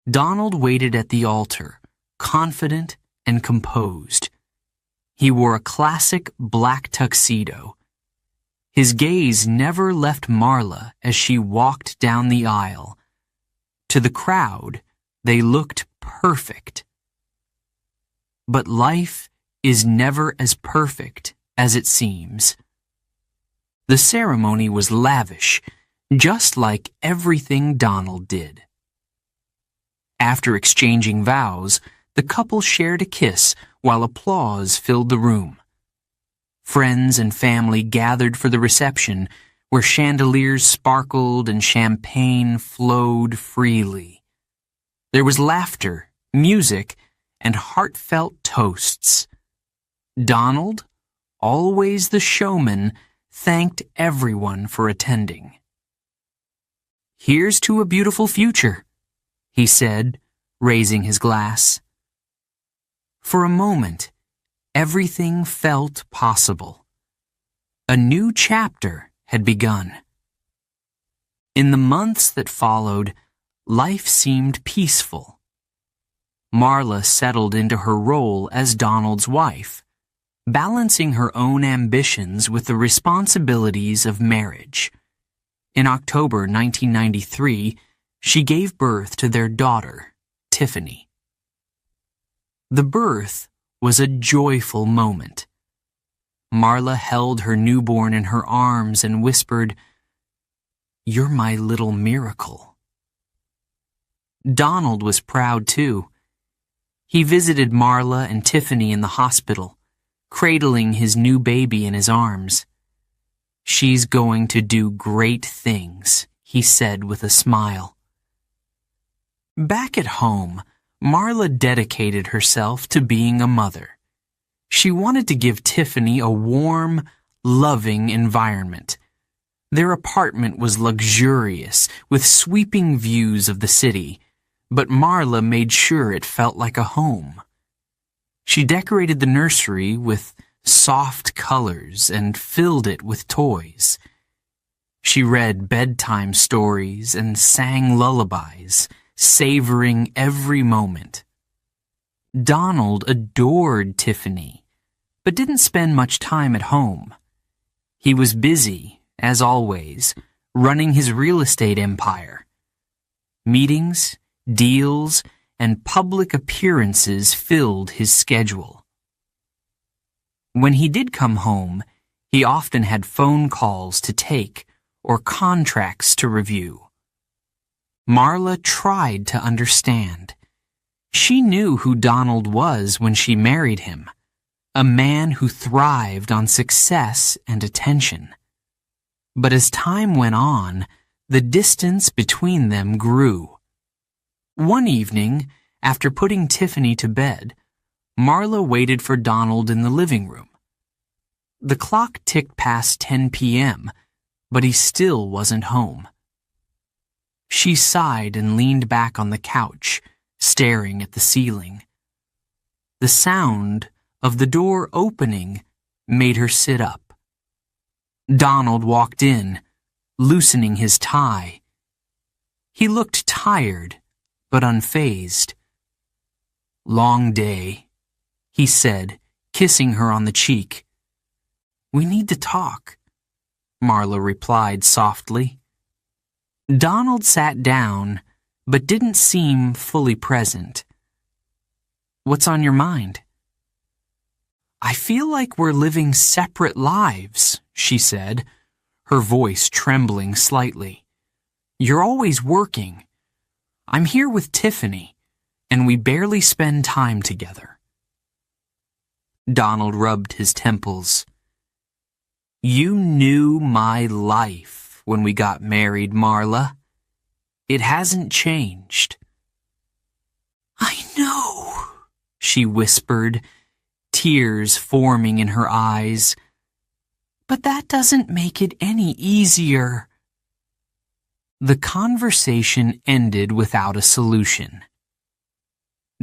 S1: Donald waited at the altar, confident and composed. He wore a classic black tuxedo. His gaze never left Marla as she walked down the aisle. To the crowd, they looked perfect. But life is never as perfect as it seems. The ceremony was lavish, just like everything Donald did. After exchanging vows, the couple shared a kiss while applause filled the room. Friends and family gathered for the reception, where chandeliers sparkled and champagne flowed freely. There was laughter, music, and heartfelt toasts. Donald, always the showman, thanked everyone for attending. "Here's to a beautiful future," he said, raising his glass. For a moment, everything felt possible. A new chapter had begun. In the months that followed, life seemed peaceful. Marla settled into her role as Donald's wife, balancing her own ambitions with the responsibilities of marriage. In October 1993, she gave birth to their daughter, Tiffany. The birth was a joyful moment. Marla held her newborn in her arms and whispered, "You're my little miracle." Donald was proud too. He visited Marla and Tiffany in the hospital, cradling his new baby in his arms. "She's going to do great things," he said with a smile. Back at home, Marla dedicated herself to being a mother. She wanted to give Tiffany a warm, loving environment. Their apartment was luxurious, with sweeping views of the city, but Marla made sure it felt like a home. She decorated the nursery with soft colors and filled it with toys. She read bedtime stories and sang lullabies, savoring every moment. Donald adored Tiffany, but didn't spend much time at home. He was busy, as always, running his real estate empire. Meetings, deals, and public appearances filled his schedule. When he did come home, he often had phone calls to take or contracts to review. Marla tried to understand. She knew who Donald was when she married him, a man who thrived on success and attention. But as time went on, the distance between them grew. One evening, after putting Tiffany to bed, Marla waited for Donald in the living room. The clock ticked past 10 p.m., but he still wasn't home. She sighed and leaned back on the couch, staring at the ceiling. The sound of the door opening made her sit up. Donald walked in, loosening his tie. He looked tired, but unfazed. Long day, he said, kissing her on the cheek. We need to talk, Marla replied softly. Donald sat down, but didn't seem fully present. What's on your mind? I feel like we're living separate lives, she said, her voice trembling slightly. You're always working. I'm here with Tiffany, and we barely spend time together. Donald rubbed his temples. You knew my life when we got married, Marla. It hasn't changed. I know, she whispered, tears forming in her eyes. But that doesn't make it any easier. The conversation ended without a solution.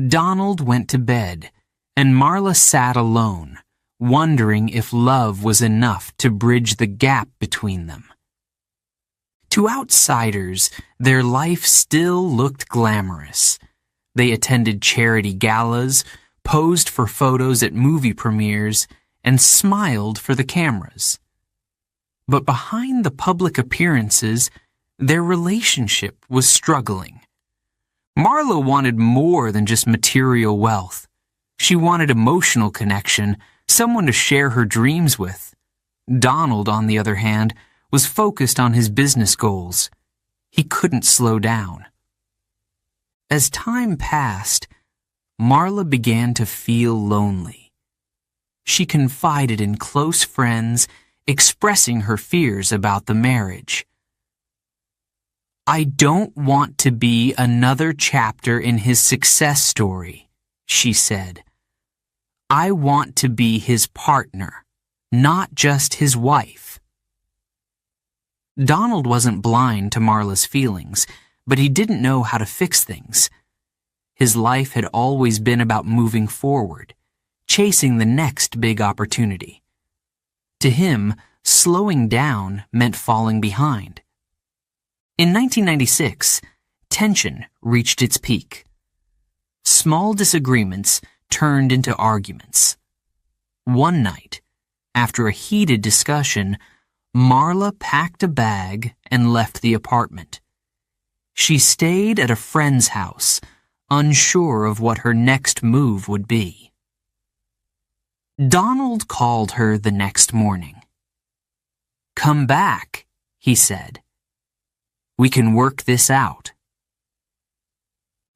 S1: Donald went to bed, and Marla sat alone, wondering if love was enough to bridge the gap between them. To outsiders, their life still looked glamorous. They attended charity galas, posed for photos at movie premieres, and smiled for the cameras. But behind the public appearances, their relationship was struggling. Marla wanted more than just material wealth. She wanted emotional connection, someone to share her dreams with. Donald, on the other hand, was focused on his business goals. He couldn't slow down. As time passed, Marla began to feel lonely. She confided in close friends, expressing her fears about the marriage. I don't want to be another chapter in his success story, she said. I want to be his partner, not just his wife. Donald wasn't blind to Marla's feelings, but he didn't know how to fix things. His life had always been about moving forward, chasing the next big opportunity. To him, slowing down meant falling behind. In 1996, tension reached its peak. Small disagreements turned into arguments. One night, after a heated discussion, Marla packed a bag and left the apartment. She stayed at a friend's house, unsure of what her next move would be. Donald called her the next morning. Come back, he said. We can work this out.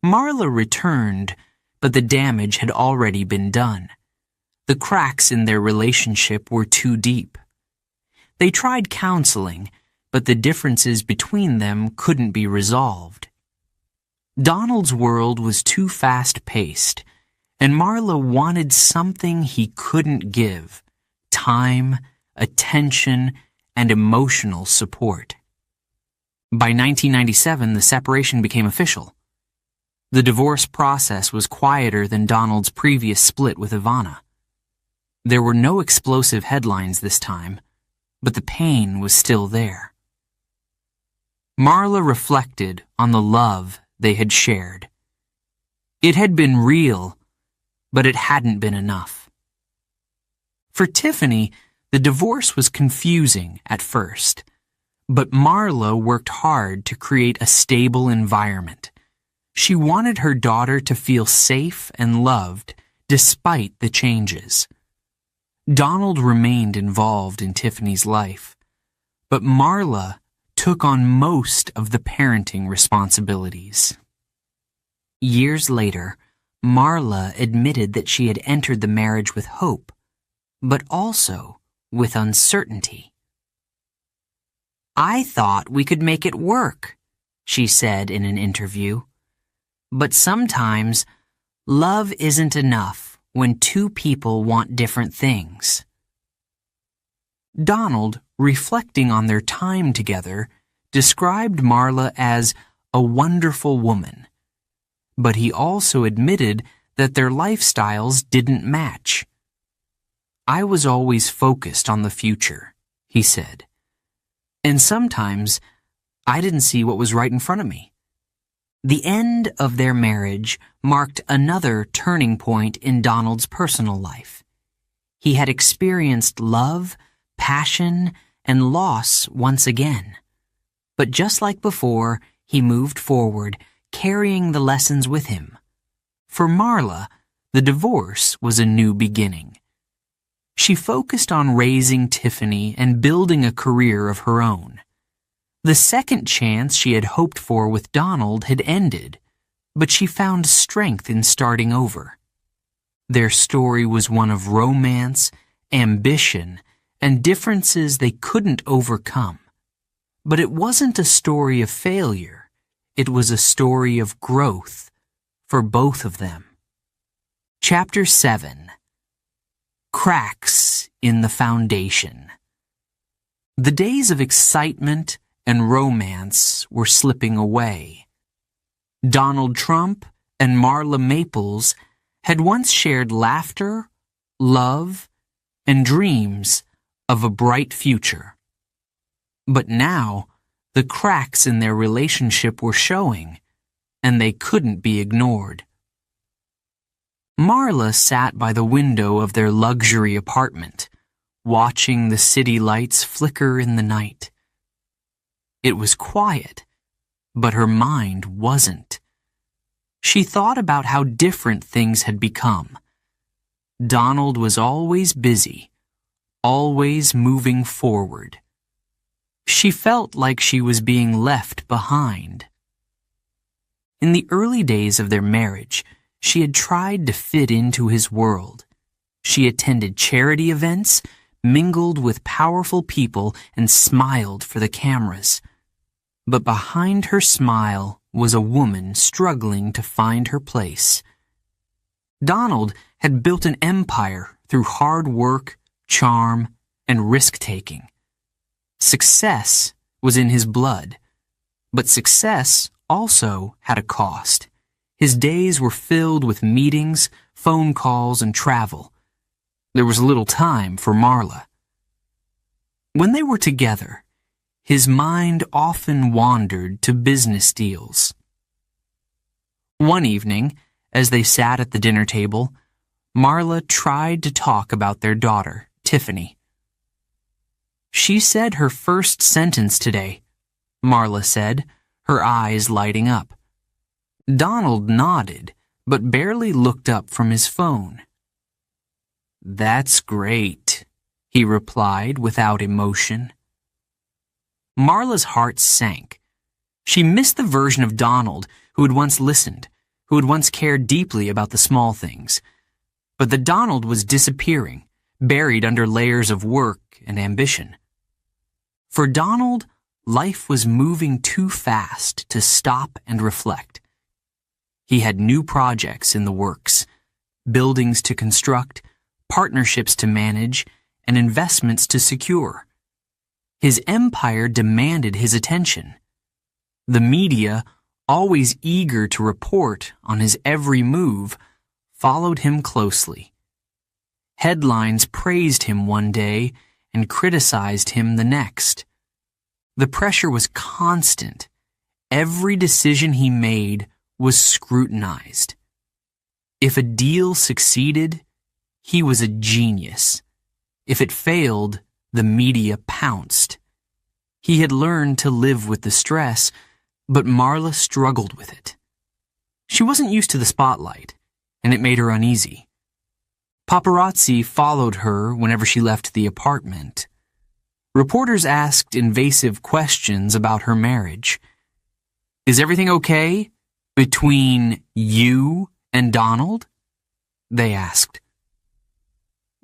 S1: Marla returned, but the damage had already been done. The cracks in their relationship were too deep. They tried counseling, but the differences between them couldn't be resolved. Donald's world was too fast-paced, and Marla wanted something he couldn't give: time, attention, and emotional support. By 1997, the separation became official. The divorce process was quieter than Donald's previous split with Ivana. There were no explosive headlines this time, but the pain was still there. Marla reflected on the love they had shared. It had been real, but it hadn't been enough. For Tiffany, the divorce was confusing at first, but Marla worked hard to create a stable environment. She wanted her daughter to feel safe and loved despite the changes. Donald remained involved in Tiffany's life, but Marla took on most of the parenting responsibilities. Years later, Marla admitted that she had entered the marriage with hope, but also with uncertainty. I thought we could make it work, she said in an interview. But sometimes, love isn't enough when two people want different things. Donald, reflecting on their time together, described Marla as a wonderful woman. But he also admitted that their lifestyles didn't match. I was always focused on the future, he said. And sometimes, I didn't see what was right in front of me. The end of their marriage marked another turning point in Donald's personal life. He had experienced love, passion, and loss once again. But just like before, he moved forward, carrying the lessons with him. For Marla, the divorce was a new beginning. She focused on raising Tiffany and building a career of her own. The second chance she had hoped for with Donald had ended, but she found strength in starting over. Their story was one of romance, ambition, and differences they couldn't overcome. But it wasn't a story of failure. It was a story of growth for both of them. Chapter 7. Cracks in the Foundation. The days of excitement and romance were slipping away. Donald Trump and Marla Maples had once shared laughter, love, and dreams of a bright future. But now, the cracks in their relationship were showing, and they couldn't be ignored. Marla sat by the window of their luxury apartment, watching the city lights flicker in the night. It was quiet, but her mind wasn't. She thought about how different things had become. Donald was always busy, always moving forward. She felt like she was being left behind. In the early days of their marriage, she had tried to fit into his world. She attended charity events, mingled with powerful people, and smiled for the cameras. But behind her smile was a woman struggling to find her place. Donald had built an empire through hard work, charm, and risk-taking. Success was in his blood, but success also had a cost. His days were filled with meetings, phone calls, and travel. There was little time for Marla. When they were together, his mind often wandered to business deals. One evening, as they sat at the dinner table, Marla tried to talk about their daughter, Tiffany. "She said her first sentence today," Marla said, her eyes lighting up. Donald nodded, but barely looked up from his phone. "That's great," he replied without emotion. Marla's heart sank. She missed the version of Donald who had once listened, who had once cared deeply about the small things. But the Donald was disappearing, buried under layers of work and ambition. For Donald, life was moving too fast to stop and reflect. He had new projects in the works, buildings to construct, partnerships to manage, and investments to secure. His empire demanded his attention. The media, always eager to report on his every move, followed him closely. Headlines praised him one day and criticized him the next. The pressure was constant. Every decision he made was scrutinized. If a deal succeeded, he was a genius. If it failed, the media pounced. He had learned to live with the stress, but Marla struggled with it. She wasn't used to the spotlight, and it made her uneasy. Paparazzi followed her whenever she left the apartment. Reporters asked invasive questions about her marriage. "Is everything okay between you and Donald?" they asked.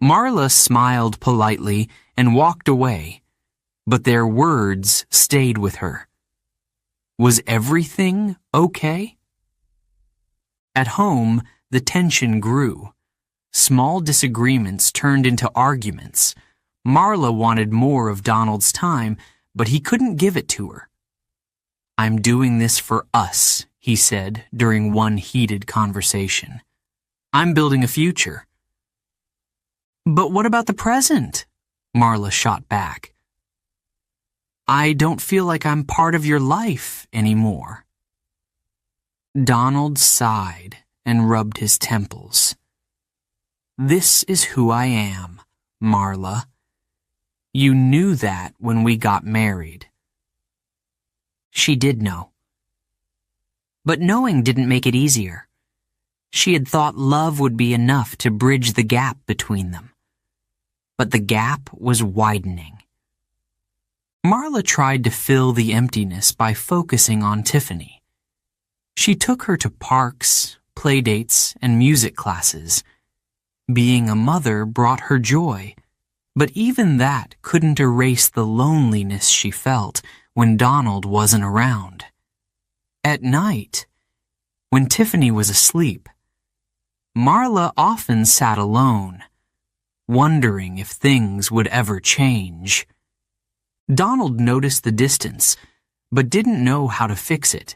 S1: Marla smiled politely and walked away, but their words stayed with her. Was everything okay? At home, the tension grew. Small disagreements turned into arguments. Marla wanted more of Donald's time, but he couldn't give it to her. "I'm doing this for us," he said during one heated conversation. "I'm building a future." "But what about the present?" Marla shot back. "I don't feel like I'm part of your life anymore." Donald sighed and rubbed his temples. "This is who I am, Marla. You knew that when we got married." She did know. But knowing didn't make it easier. She had thought love would be enough to bridge the gap between them. But the gap was widening. Marla tried to fill the emptiness by focusing on Tiffany. She took her to parks, playdates, and music classes. Being a mother brought her joy, but even that couldn't erase the loneliness she felt when Donald wasn't around. At night, when Tiffany was asleep, Marla often sat alone, wondering if things would ever change. Donald noticed the distance, but didn't know how to fix it.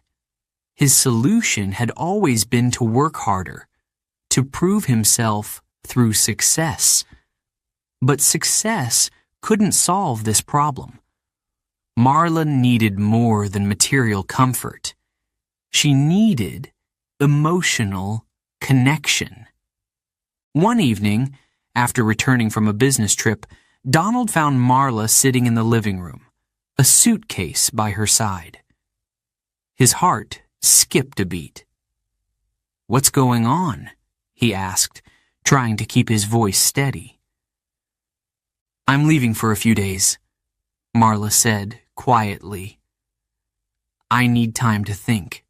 S1: His solution had always been to work harder, to prove himself through success. But success couldn't solve this problem. Marla needed more than material comfort. She needed emotional connection. One evening, after returning from a business trip, Donald found Marla sitting in the living room, a suitcase by her side. His heart skipped a beat. "What's going on?" he asked, trying to keep his voice steady. "I'm leaving for a few days," Marla said quietly. "I need time to think."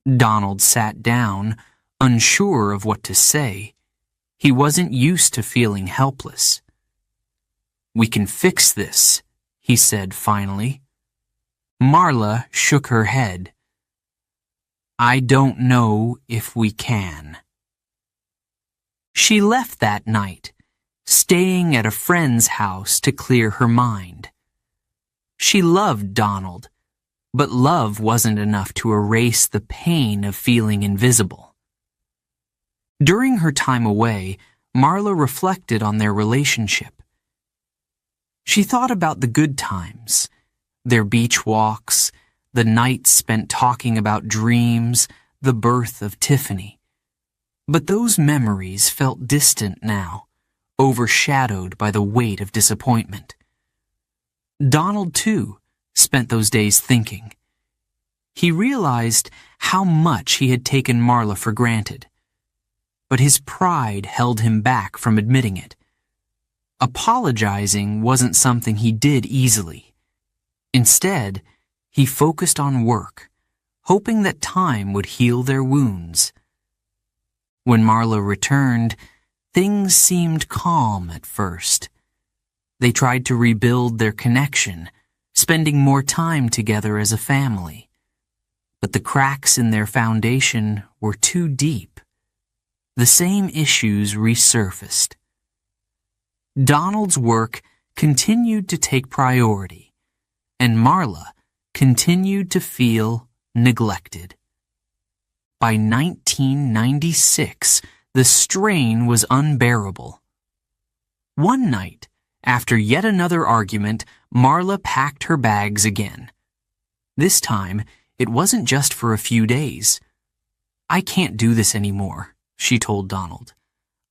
S1: Donald sat down, unsure of what to say. He wasn't used to feeling helpless. "We can fix this," he said finally. Marla shook her head. "I don't know if we can." She left that night, staying at a friend's house to clear her mind. She loved Donald, but love wasn't enough to erase the pain of feeling invisible. During her time away, Marla reflected on their relationship. She thought about the good times, their beach walks, the nights spent talking about dreams, the birth of Tiffany. But those memories felt distant now, overshadowed by the weight of disappointment. Donald, too, spent those days thinking. He realized how much he had taken Marla for granted, but his pride held him back from admitting it. Apologizing wasn't something he did easily. Instead, he focused on work, hoping that time would heal their wounds. When Marla returned, things seemed calm at first. They tried to rebuild their connection, spending more time together as a family. But the cracks in their foundation were too deep. The same issues resurfaced. Donald's work continued to take priority, and Marla continued to feel neglected. By 1996, the strain was unbearable. One night, after yet another argument, Marla packed her bags again. This time, it wasn't just for a few days. "I can't do this anymore," she told Donald.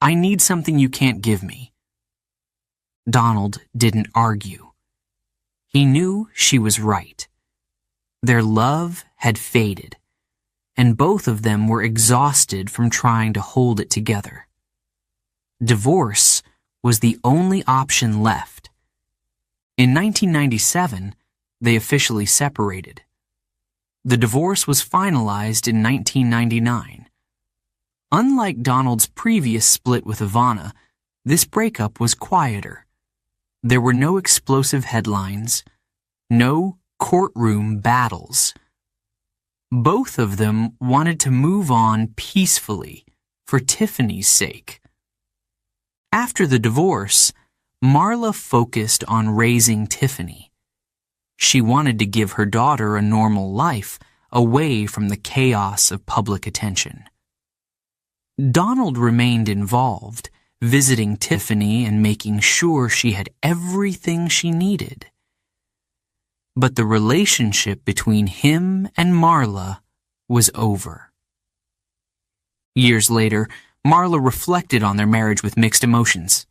S1: "I need something you can't give me." Donald didn't argue. He knew she was right. Their love had faded, and both of them were exhausted from trying to hold it together. Divorce was the only option left. In 1997, they officially separated. The divorce was finalized in 1999. Unlike Donald's previous split with Ivana, this breakup was quieter. There were no explosive headlines, no courtroom battles. Both of them wanted to move on peacefully for Tiffany's sake. After the divorce, Marla focused on raising Tiffany. She wanted to give her daughter a normal life away from the chaos of public attention. Donald remained involved, visiting Tiffany and making sure she had everything she needed. But the relationship between him and Marla was over. Years later, Marla reflected on their marriage with mixed emotions.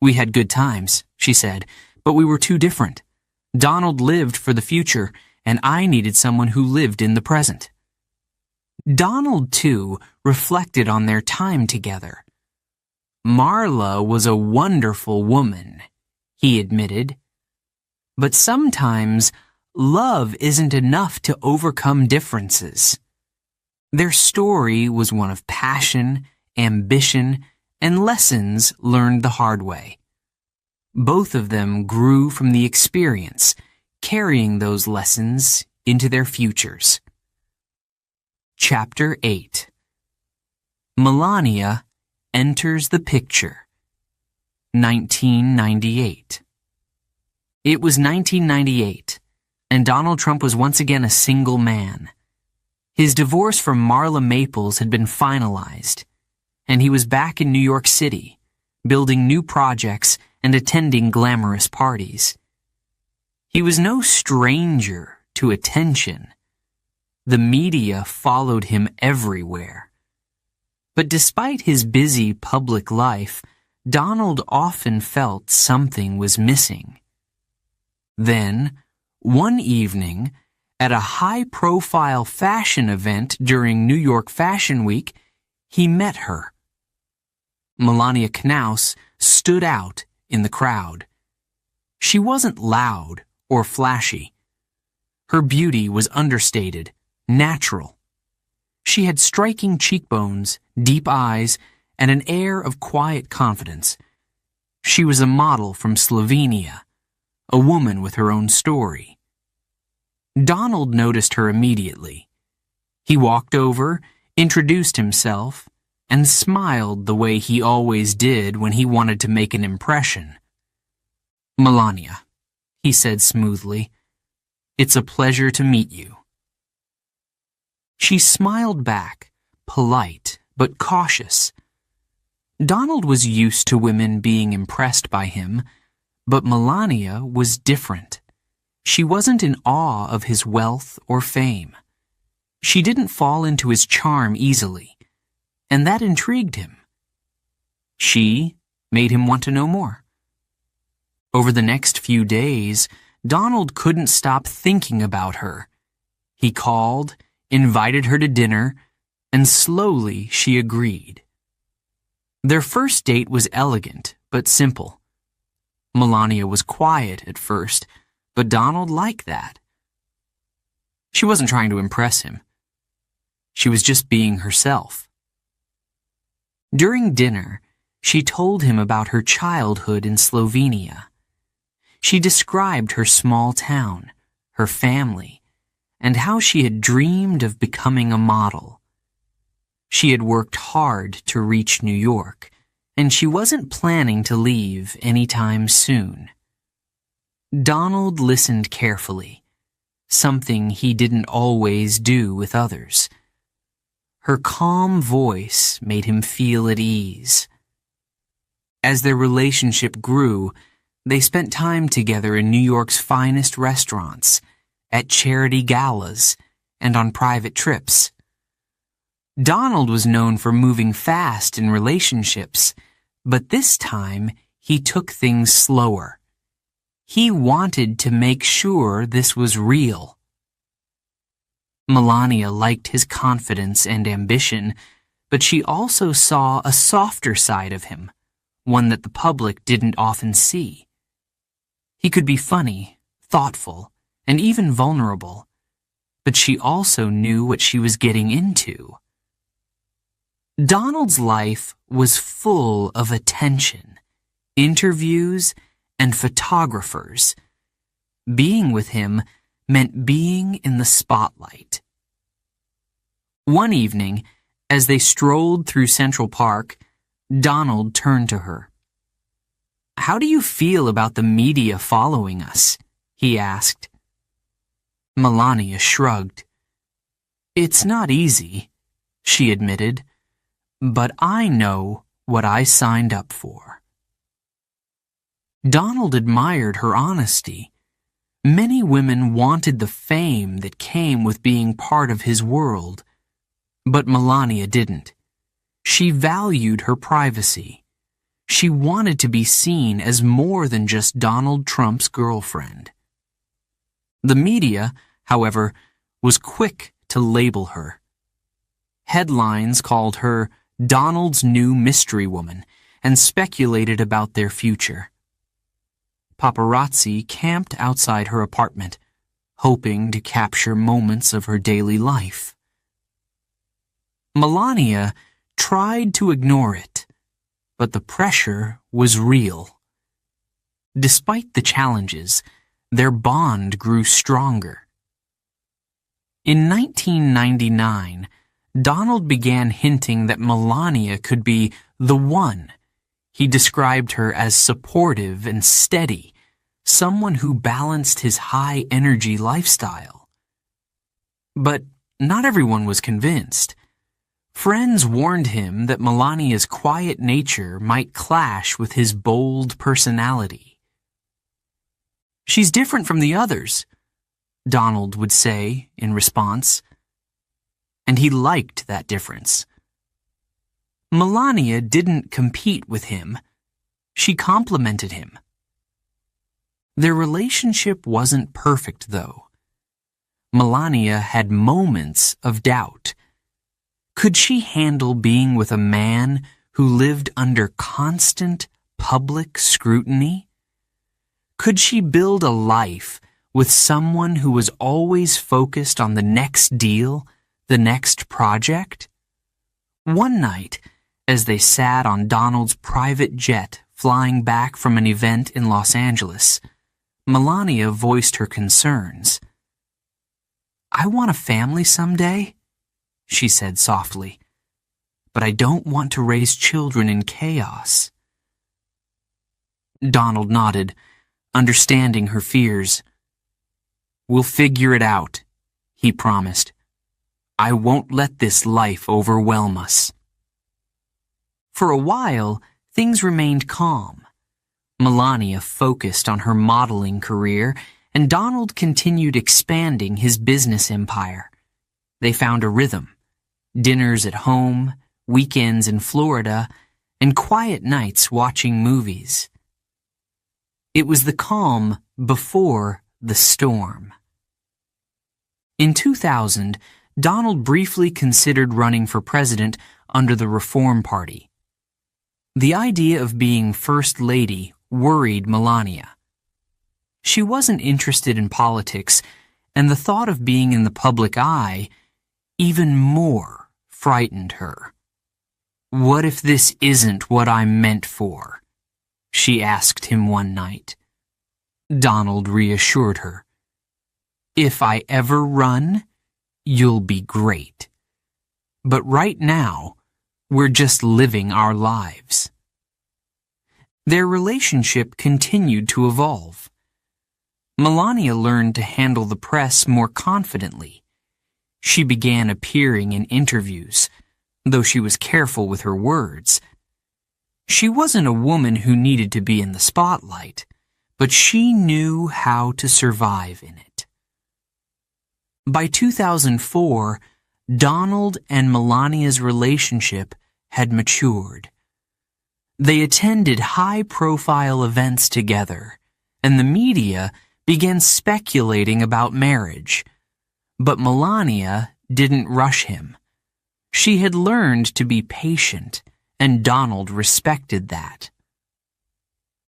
S1: "We had good times," she said, "but we were too different. Donald lived for the future, and I needed someone who lived in the present." Donald, too, reflected on their time together. "Marla was a wonderful woman," he admitted. "But sometimes love isn't enough to overcome differences." Their story was one of passion, ambition, and lessons learned the hard way. Both of them grew from the experience, carrying those lessons into their futures. Chapter 8. Melania enters the picture. 1998. It was 1998, and Donald Trump was once again a single man. His divorce from Marla Maples had been finalized, and he was back in New York City, building new projects and attending glamorous parties. He was no stranger to attention. The media followed him everywhere. But despite his busy public life, Donald often felt something was missing. Then, one evening, at a high-profile fashion event during New York Fashion Week, he met her. Melania Knaus stood out in the crowd. She wasn't loud or flashy. Her beauty was understated, natural. She had striking cheekbones, deep eyes, and an air of quiet confidence. She was a model from Slovenia, a woman with her own story. Donald noticed her immediately. He walked over, introduced himself, and smiled the way he always did when he wanted to make an impression. "Melania," he said smoothly, "it's a pleasure to meet you." She smiled back, polite but cautious. Donald was used to women being impressed by him, but Melania was different. She wasn't in awe of his wealth or fame. She didn't fall into his charm easily, and that intrigued him. She made him want to know more. Over the next few days, Donald couldn't stop thinking about her. He called, invited her to dinner, and slowly she agreed. Their first date was elegant but simple. Melania was quiet at first, but Donald liked that. She wasn't trying to impress him. She was just being herself. During dinner, she told him about her childhood in Slovenia. She described her small town, her family, and how she had dreamed of becoming a model. She had worked hard to reach New York, and she wasn't planning to leave anytime soon. Donald listened carefully, something he didn't always do with others. Her calm voice made him feel at ease. As their relationship grew, they spent time together in New York's finest restaurants, at charity galas, and on private trips. Donald was known for moving fast in relationships, but this time he took things slower. He wanted to make sure this was real. Melania liked his confidence and ambition, but she also saw a softer side of him, one that the public didn't often see. He could be funny, thoughtful, and even vulnerable, but she also knew what she was getting into. Donald's life was full of attention, interviews, and photographers. Being with him meant being in the spotlight. One evening, as they strolled through Central Park, Donald turned to her. "How do you feel about the media following us?" he asked. Melania shrugged. "It's not easy," she admitted, "but I know what I signed up for." Donald admired her honesty. Many women wanted the fame that came with being part of his world, but Melania didn't. She valued her privacy. She wanted to be seen as more than just Donald Trump's girlfriend. The media, however, was quick to label her. Headlines called her Donald's new mystery woman and speculated about their future. Paparazzi camped outside her apartment, hoping to capture moments of her daily life. Melania tried to ignore it, but the pressure was real. Despite the challenges, their bond grew stronger. In 1999, Donald began hinting that Melania could be the one. He described her as supportive and steady, someone who balanced his high-energy lifestyle. But not everyone was convinced. Friends warned him that Melania's quiet nature might clash with his bold personality. "She's different from the others," Donald would say in response. And he liked that difference. Melania didn't compete with him. She complimented him. Their relationship wasn't perfect, though. Melania had moments of doubt. Could she handle being with a man who lived under constant public scrutiny? Could she build a life with someone who was always focused on the next deal, the next project? One night, as they sat on Donald's private jet flying back from an event in Los Angeles, Melania voiced her concerns. "I want a family someday," she said softly, "but I don't want to raise children in chaos." Donald nodded, understanding her fears. "We'll figure it out," he promised. "I won't let this life overwhelm us." For a while, things remained calm. Melania focused on her modeling career, and Donald continued expanding his business empire. They found a rhythm: dinners at home, weekends in Florida, and quiet nights watching movies. It was the calm before the storm. In 2000, Donald briefly considered running for president under the Reform Party. The idea of being First Lady worried Melania. She wasn't interested in politics, and the thought of being in the public eye even more frightened her. "What if this isn't what I'm meant for?" she asked him one night. Donald reassured her. "If I ever run, you'll be great. But right now, we're just living our lives." Their relationship continued to evolve. Melania learned to handle the press more confidently. She began appearing in interviews, though she was careful with her words. She wasn't a woman who needed to be in the spotlight, but she knew how to survive in it. By 2004, Donald and Melania's relationship had matured. They attended high-profile events together, and the media began speculating about marriage. But Melania didn't rush him. She had learned to be patient, and Donald respected that.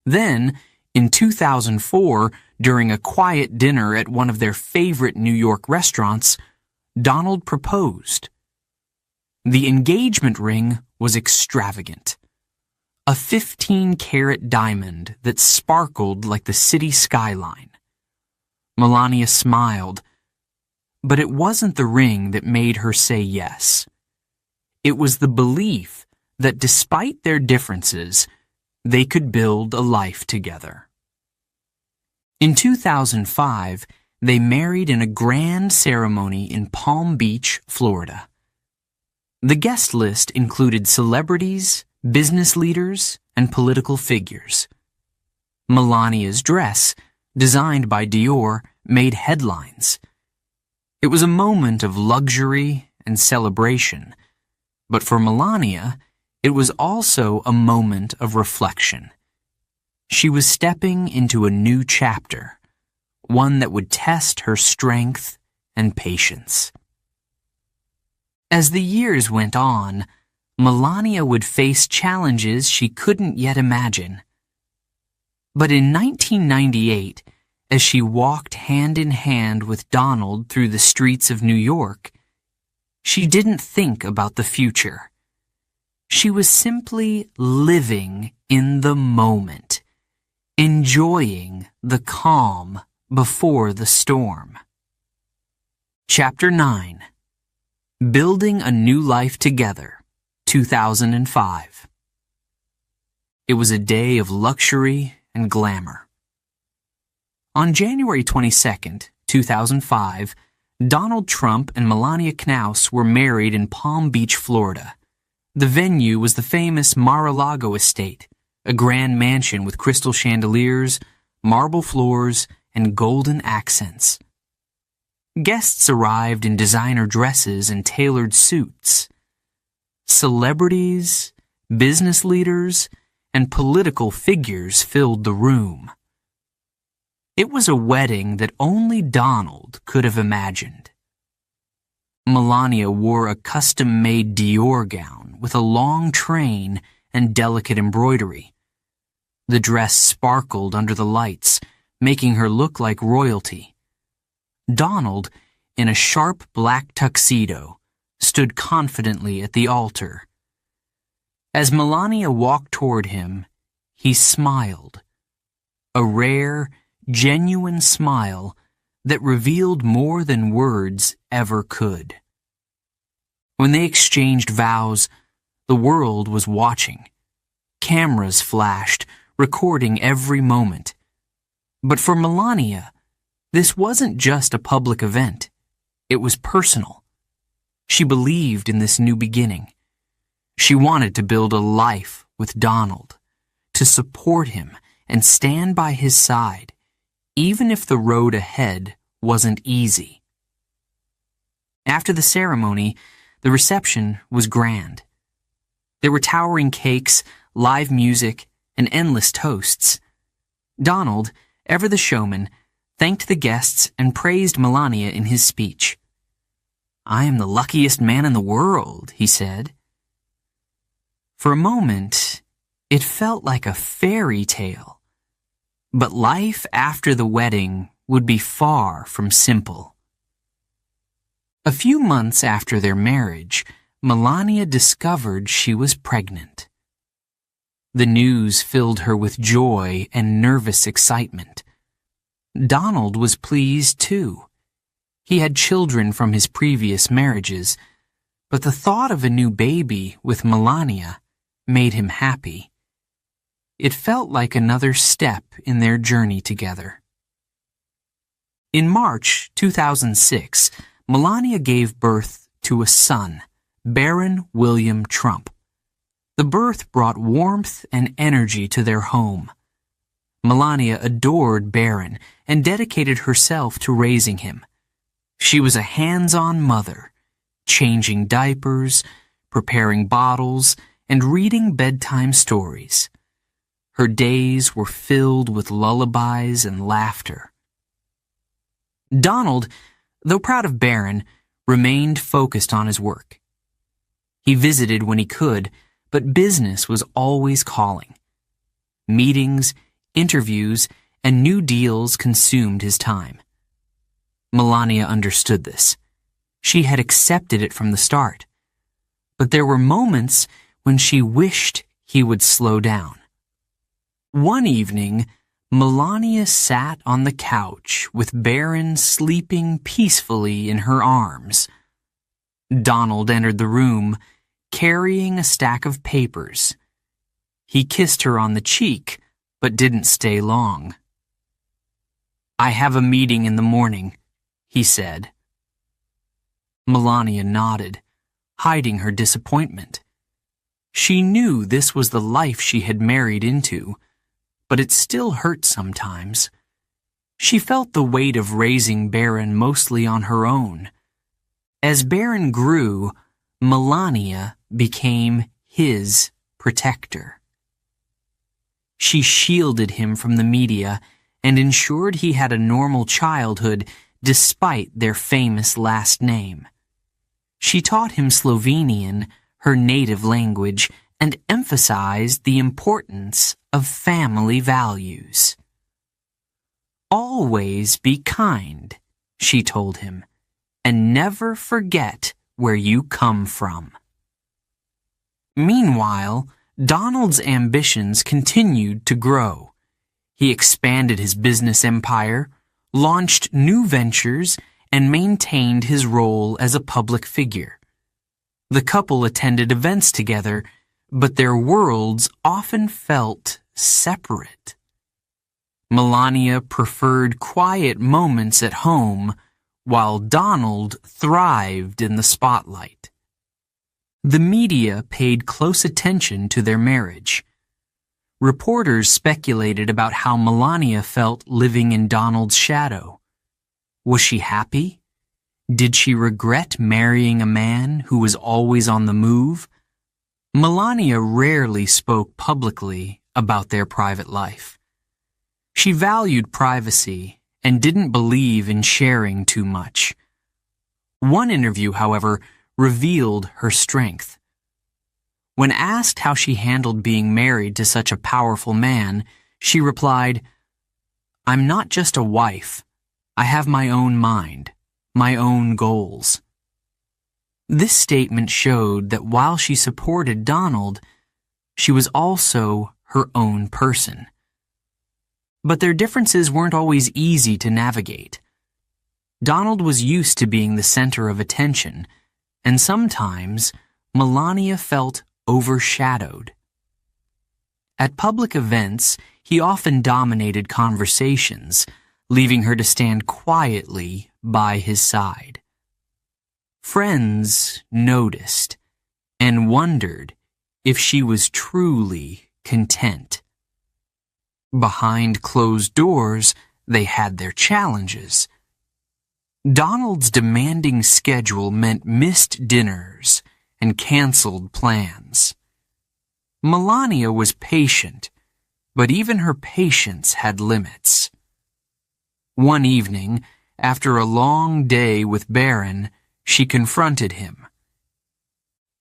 S1: Then, in 2004, during a quiet dinner at one of their favorite New York restaurants, Donald proposed. The engagement ring was extravagant. A 15-carat diamond that sparkled like the city skyline. Melania smiled, but it wasn't the ring that made her say yes. It was the belief that despite their differences, they could build a life together. In 2005, they married in a grand ceremony in Palm Beach, Florida. The guest list included celebrities, business leaders, and political figures. Melania's dress designed by Dior, made headlines. It was a moment of luxury and celebration, but for Melania, it was also a moment of reflection. She was stepping into a new chapter, one that would test her strength and patience. As the years went on, Melania would face challenges she couldn't yet imagine. But in 1998, as she walked hand in hand with Donald through the streets of New York, she didn't think about the future. She was simply living in the moment, enjoying the calm before the storm. Chapter 9. Building a New Life Together, 2005. It was a day of luxury and glamour. On January 22, 2005, Donald Trump and Melania Knauss were married in Palm Beach, Florida. The venue was the famous Mar-a-Lago estate, a grand mansion with crystal chandeliers, marble floors, and golden accents. Guests arrived in designer dresses and tailored suits. Celebrities, business leaders, and political figures filled the room. It was a wedding that only Donald could have imagined. Melania wore a custom-made Dior gown with a long train and delicate embroidery. The dress sparkled under the lights, making her look like royalty. Donald, in a sharp black tuxedo, stood confidently at the altar. As Melania walked toward him, he smiled. A rare, genuine smile that revealed more than words ever could. When they exchanged vows, the world was watching. Cameras flashed, recording every moment. But for Melania, this wasn't just a public event. It was personal. She believed in this new beginning. She wanted to build a life with Donald, to support him and stand by his side, even if the road ahead wasn't easy. After the ceremony, the reception was grand. There were towering cakes, live music, and endless toasts. Donald, ever the showman, thanked the guests and praised Melania in his speech. "I am the luckiest man in the world," he said. For a moment, it felt like a fairy tale. But life after the wedding would be far from simple. A few months after their marriage, Melania discovered she was pregnant. The news filled her with joy and nervous excitement. Donald was pleased too. He had children from his previous marriages, but the thought of a new baby with Melania made him happy. It felt like another step in their journey together. In March 2006, Melania gave birth to a son, Baron William Trump. The birth brought warmth and energy to their home. Melania adored Baron and dedicated herself to raising him. She was a hands-on mother, changing diapers, preparing bottles, and reading bedtime stories. Her days were filled with lullabies and laughter. Donald, though proud of Baron, remained focused on his work. He visited when he could, but business was always calling. Meetings, interviews, and new deals consumed his time. Melania understood this. She had accepted it from the start. But there were moments when she wished he would slow down. One evening, Melania sat on the couch with Baron sleeping peacefully in her arms. Donald entered the room, carrying a stack of papers. He kissed her on the cheek, but didn't stay long. "I have a meeting in the morning," he said. Melania nodded, hiding her disappointment. She knew this was the life she had married into, but it still hurt sometimes. She felt the weight of raising Barron mostly on her own. As Barron grew, Melania became his protector. She shielded him from the media and ensured he had a normal childhood despite their famous last name. She taught him Slovenian, her native language, and emphasized the importance of family values. "Always be kind," she told him, "and never forget where you come from." Meanwhile, Donald's ambitions continued to grow. He expanded his business empire, launched new ventures, and maintained his role as a public figure. The couple attended events together, but their worlds often felt separate. Melania preferred quiet moments at home, while Donald thrived in the spotlight. The media paid close attention to their marriage. Reporters speculated about how Melania felt living in Donald's shadow. Was she happy? Did she regret marrying a man who was always on the move? Melania rarely spoke publicly about their private life. She valued privacy and didn't believe in sharing too much. One interview, however, revealed her strength. When asked how she handled being married to such a powerful man, she replied, "I'm not just a wife. I have my own mind, my own goals." This statement showed that while she supported Donald, she was also her own person. But their differences weren't always easy to navigate. Donald was used to being the center of attention, and sometimes Melania felt overshadowed. At public events, he often dominated conversations, leaving her to stand quietly by his side. Friends noticed and wondered if she was truly content. Behind closed doors, they had their challenges. Donald's demanding schedule meant missed dinners and canceled plans. Melania was patient, but even her patience had limits. One evening, after a long day with Barron, she confronted him.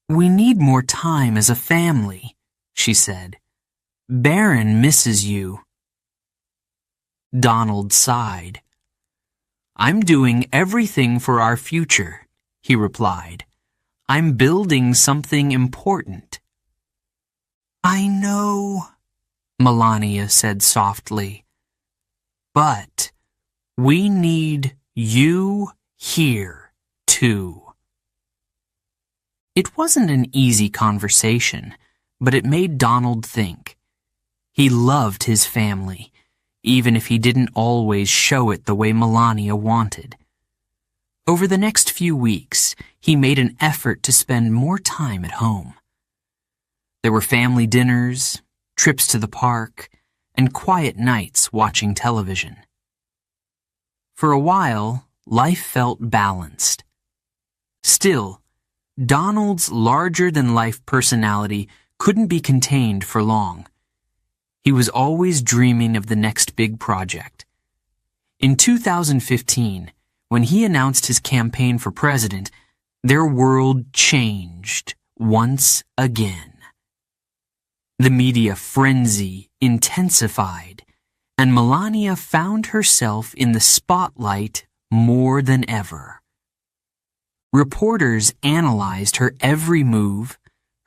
S1: "We need more time as a family," she said. "Barron misses you." Donald sighed. "I'm doing everything for our future," he replied. "I'm building something important." "I know," Melania said softly. "But we need you here, too." It wasn't an easy conversation, but it made Donald think. He loved his family, even if he didn't always show it the way Melania wanted. Over the next few weeks, he made an effort to spend more time at home. There were family dinners, trips to the park, and quiet nights watching television. For a while, life felt balanced. Still, Donald's larger-than-life personality couldn't be contained for long. He was always dreaming of the next big project. In 2015, when he announced his campaign for president, their world changed once again. The media frenzy intensified, and Melania found herself in the spotlight more than ever. Reporters analyzed her every move,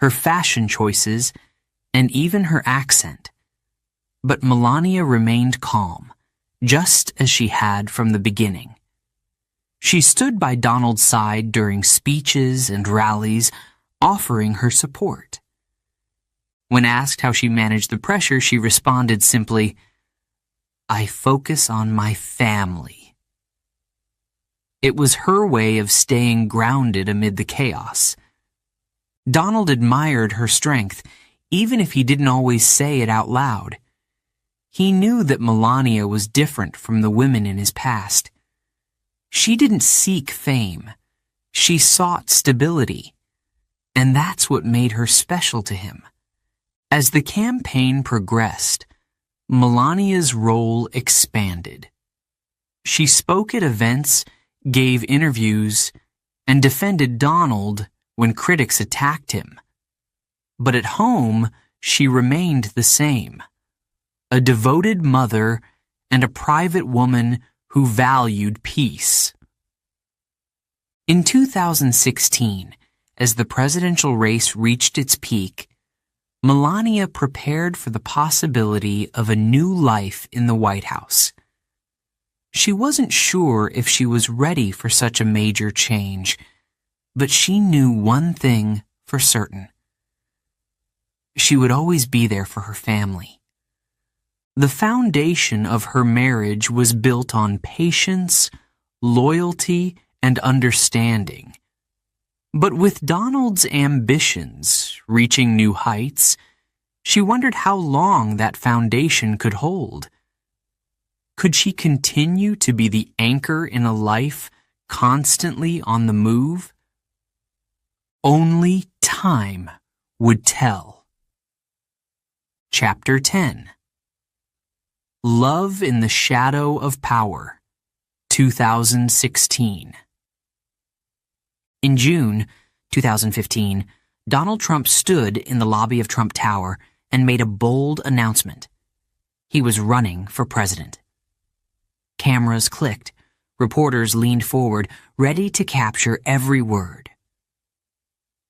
S1: her fashion choices, and even her accent. But Melania remained calm, just as she had from the beginning. She stood by Donald's side during speeches and rallies, offering her support. When asked how she managed the pressure, she responded simply, "I focus on my family." It was her way of staying grounded amid the chaos. Donald admired her strength, even if he didn't always say it out loud. He knew that Melania was different from the women in his past. She didn't seek fame. She sought stability. And that's what made her special to him. As the campaign progressed, Melania's role expanded. She spoke at events, gave interviews, and defended Donald when critics attacked him. But at home, she remained the same, a devoted mother and a private woman who valued peace. In 2016, as the presidential race reached its peak, Melania prepared for the possibility of a new life in the White House. She wasn't sure if she was ready for such a major change, but she knew one thing for certain. She would always be there for her family. The foundation of her marriage was built on patience, loyalty, and understanding. But with Donald's ambitions reaching new heights, she wondered how long that foundation could hold. Could she continue to be the anchor in a life constantly on the move? Only time would tell. Chapter 10. Love in the Shadow of Power, 2016. In June 2015, Donald Trump stood in the lobby of Trump Tower and made a bold announcement. He was running for president. Cameras clicked. Reporters leaned forward, ready to capture every word.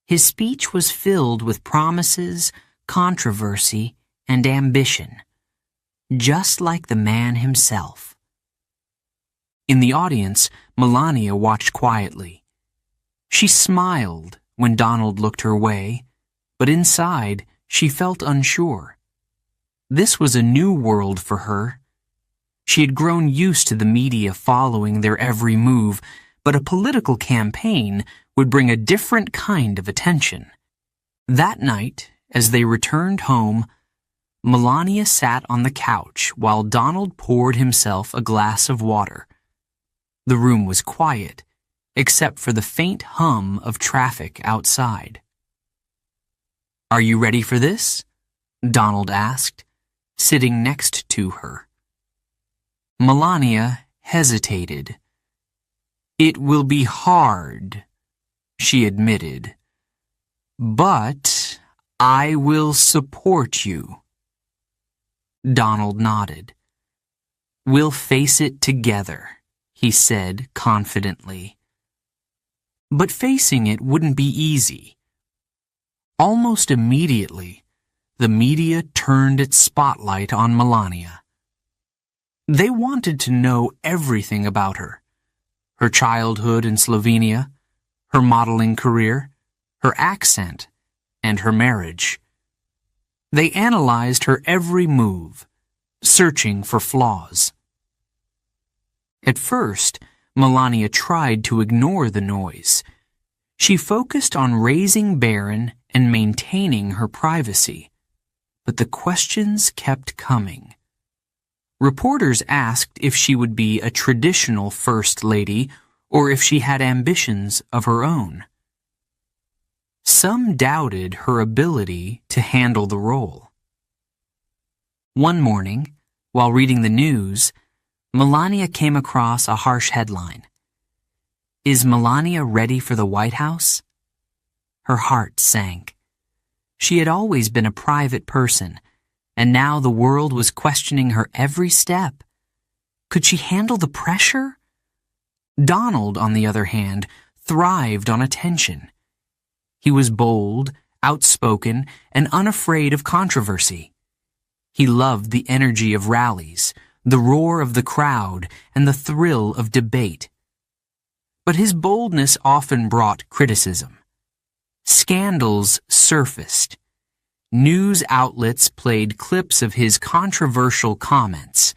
S1: His speech was filled with promises, controversy, and ambition, just like the man himself. In the audience, Melania watched quietly. She smiled when Donald looked her way, but inside she felt unsure. This was a new world for her. She had grown used to the media following their every move, but a political campaign would bring a different kind of attention. That night, as they returned home, Melania sat on the couch while Donald poured himself a glass of water. The room was quiet, except for the faint hum of traffic outside. "Are you ready for this?" Donald asked, sitting next to her. Melania hesitated. "It will be hard," she admitted, "but I will support you." Donald nodded. "We'll face it together," he said confidently. But facing it wouldn't be easy. Almost immediately, the media turned its spotlight on Melania. They wanted to know everything about her: her childhood in Slovenia, her modeling career, her accent, and her marriage. They analyzed her every move, searching for flaws. At first, Melania tried to ignore the noise. She focused on raising Barron and maintaining her privacy. But the questions kept coming. Reporters asked if she would be a traditional first lady or if she had ambitions of her own. Some doubted her ability to handle the role. One morning, while reading the news, Melania came across a harsh headline. "Is Melania ready for the White House?" Her heart sank. She had always been a private person, and now the world was questioning her every step. Could she handle the pressure? Donald, on the other hand, thrived on attention. He was bold, outspoken, and unafraid of controversy. He loved the energy of rallies, the roar of the crowd, and the thrill of debate. But his boldness often brought criticism. Scandals surfaced. News outlets played clips of his controversial comments.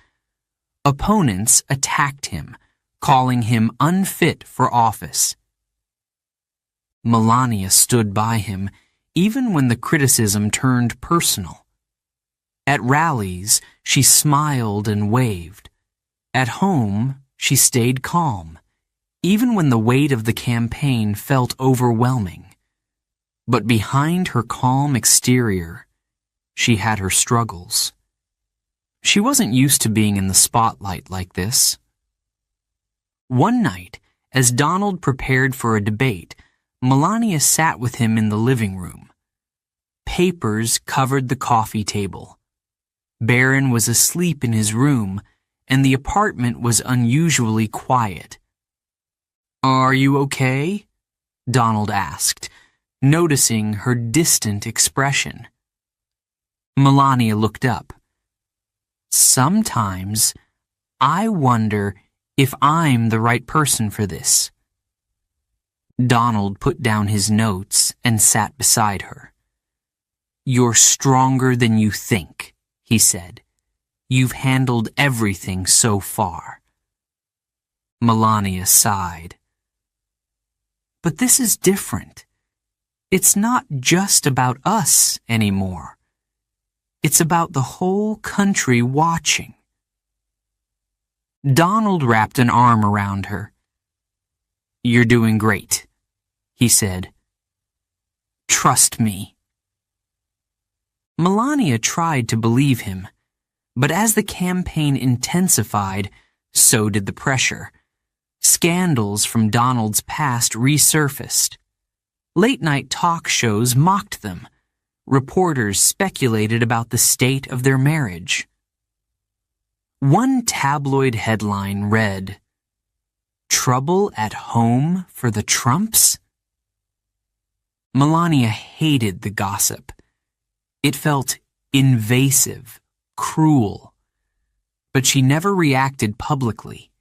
S1: Opponents attacked him, calling him unfit for office. Melania stood by him even when the criticism turned personal. At rallies, she smiled and waved. At home, she stayed calm, even when the weight of the campaign felt overwhelming. But behind her calm exterior, she had her struggles. She wasn't used to being in the spotlight like this. One night, as Donald prepared for a debate, Melania sat with him in the living room. Papers covered the coffee table. Barron was asleep in his room, and the apartment was unusually quiet. "Are you okay?" Donald asked, noticing her distant expression. Melania looked up. "Sometimes I wonder if I'm the right person for this." Donald put down his notes and sat beside her. "You're stronger than you think," he said. "You've handled everything so far." Melania sighed. "But this is different. It's not just about us anymore. It's about the whole country watching." Donald wrapped an arm around her. "You're doing great," he said. "Trust me." Melania tried to believe him, but as the campaign intensified, so did the pressure. Scandals from Donald's past resurfaced. Late-night talk shows mocked them. Reporters speculated about the state of their marriage. One tabloid headline read, "Trouble at home for the Trumps?" Melania hated the gossip. It felt invasive, cruel, but she never reacted publicly.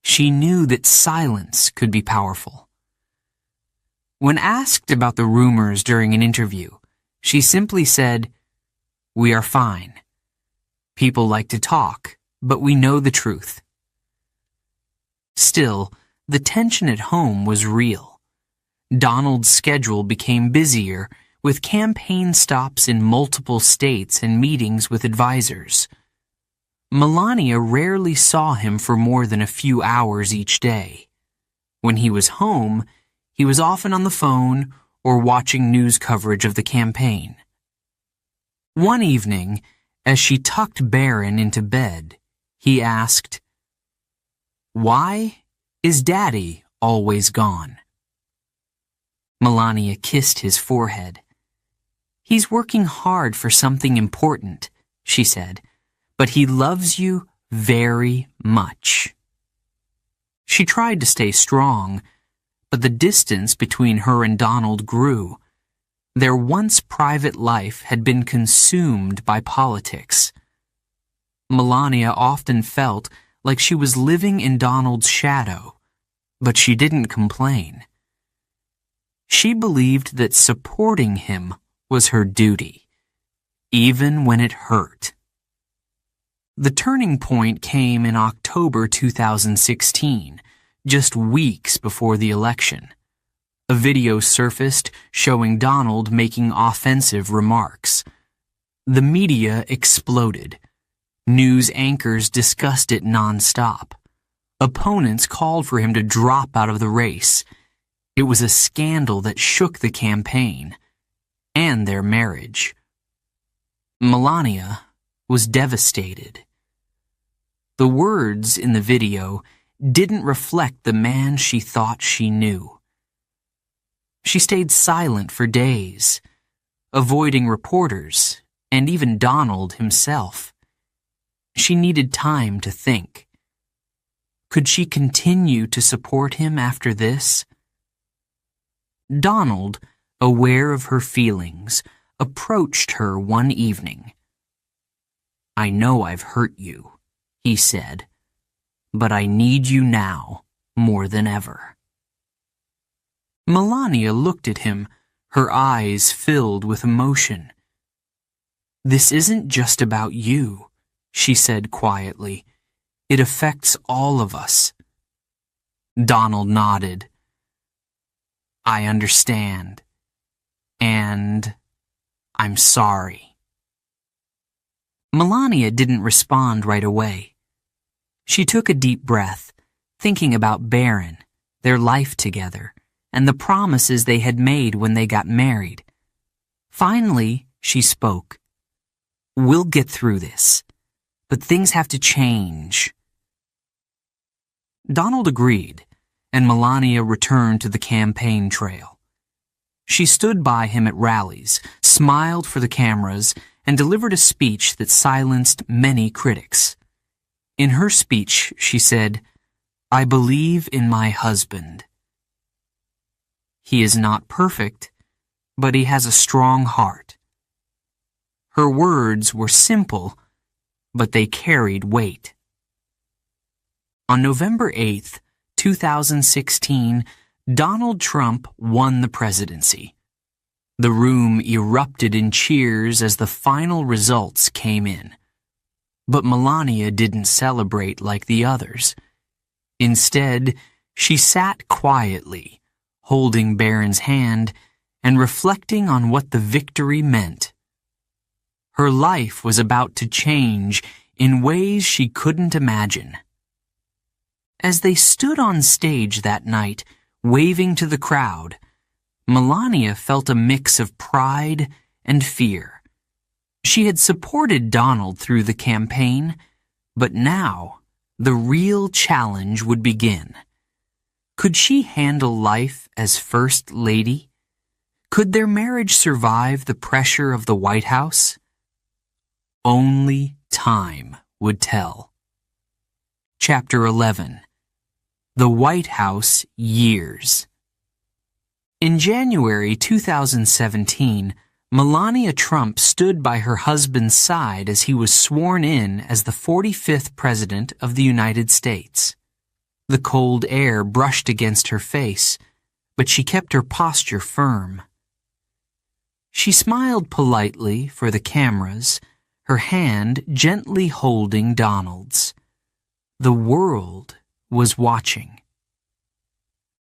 S1: She knew that silence could be powerful. When asked about the rumors during an interview, she simply said, "We are fine. People like to talk, but we know the truth." Still, the tension at home was real. Donald's schedule became busier, with campaign stops in multiple states and meetings with advisors. Melania rarely saw him for more than a few hours each day. When he was home, he was often on the phone or watching news coverage of the campaign. One evening, as she tucked Barron into bed, he asked, "Why is Daddy always gone?" Melania kissed his forehead. "He's working hard for something important," she said, "but he loves you very much." She tried to stay strong, but the distance between her and Donald grew. Their once private life had been consumed by politics. Melania often felt like she was living in Donald's shadow, but she didn't complain. She believed that supporting him was her duty, even when it hurt. The turning point came in October 2016, just weeks before the election. A video surfaced showing Donald making offensive remarks. The media exploded. News anchors discussed it nonstop. Opponents called for him to drop out of the race. It was a scandal that shook the campaign and their marriage. Melania was devastated. The words in the video didn't reflect the man she thought she knew. She stayed silent for days, avoiding reporters and even Donald himself. She needed time to think. Could she continue to support him after this? Donald, aware of her feelings, approached her one evening. "I know I've hurt you," he said, "but I need you now more than ever." Melania looked at him, her eyes filled with emotion. "This isn't just about you," she said quietly. "It affects all of us." Donald nodded. "I understand. And I'm sorry." Melania didn't respond right away. She took a deep breath, thinking about Barron, their life together, and the promises they had made when they got married. Finally, she spoke. "We'll get through this, but things have to change." Donald agreed, and Melania returned to the campaign trail. She stood by him at rallies, smiled for the cameras, and delivered a speech that silenced many critics. In her speech, she said, "I believe in my husband. He is not perfect, but he has a strong heart." Her words were simple, but they carried weight. On November 8th, 2016, Donald Trump won the presidency. The room erupted in cheers as the final results came in. But Melania didn't celebrate like the others. Instead, she sat quietly, holding Barron's hand and reflecting on what the victory meant. Her life was about to change in ways she couldn't imagine. As they stood on stage that night, waving to the crowd, Melania felt a mix of pride and fear. She had supported Donald through the campaign, but now the real challenge would begin. Could she handle life as First Lady? Could their marriage survive the pressure of the White House? Only time would tell. Chapter 11. The White House Years. In January 2017, Melania Trump stood by her husband's side as he was sworn in as the 45th President of the United States. The cold air brushed against her face, but she kept her posture firm. She smiled politely for the cameras, her hand gently holding Donald's. The world was watching.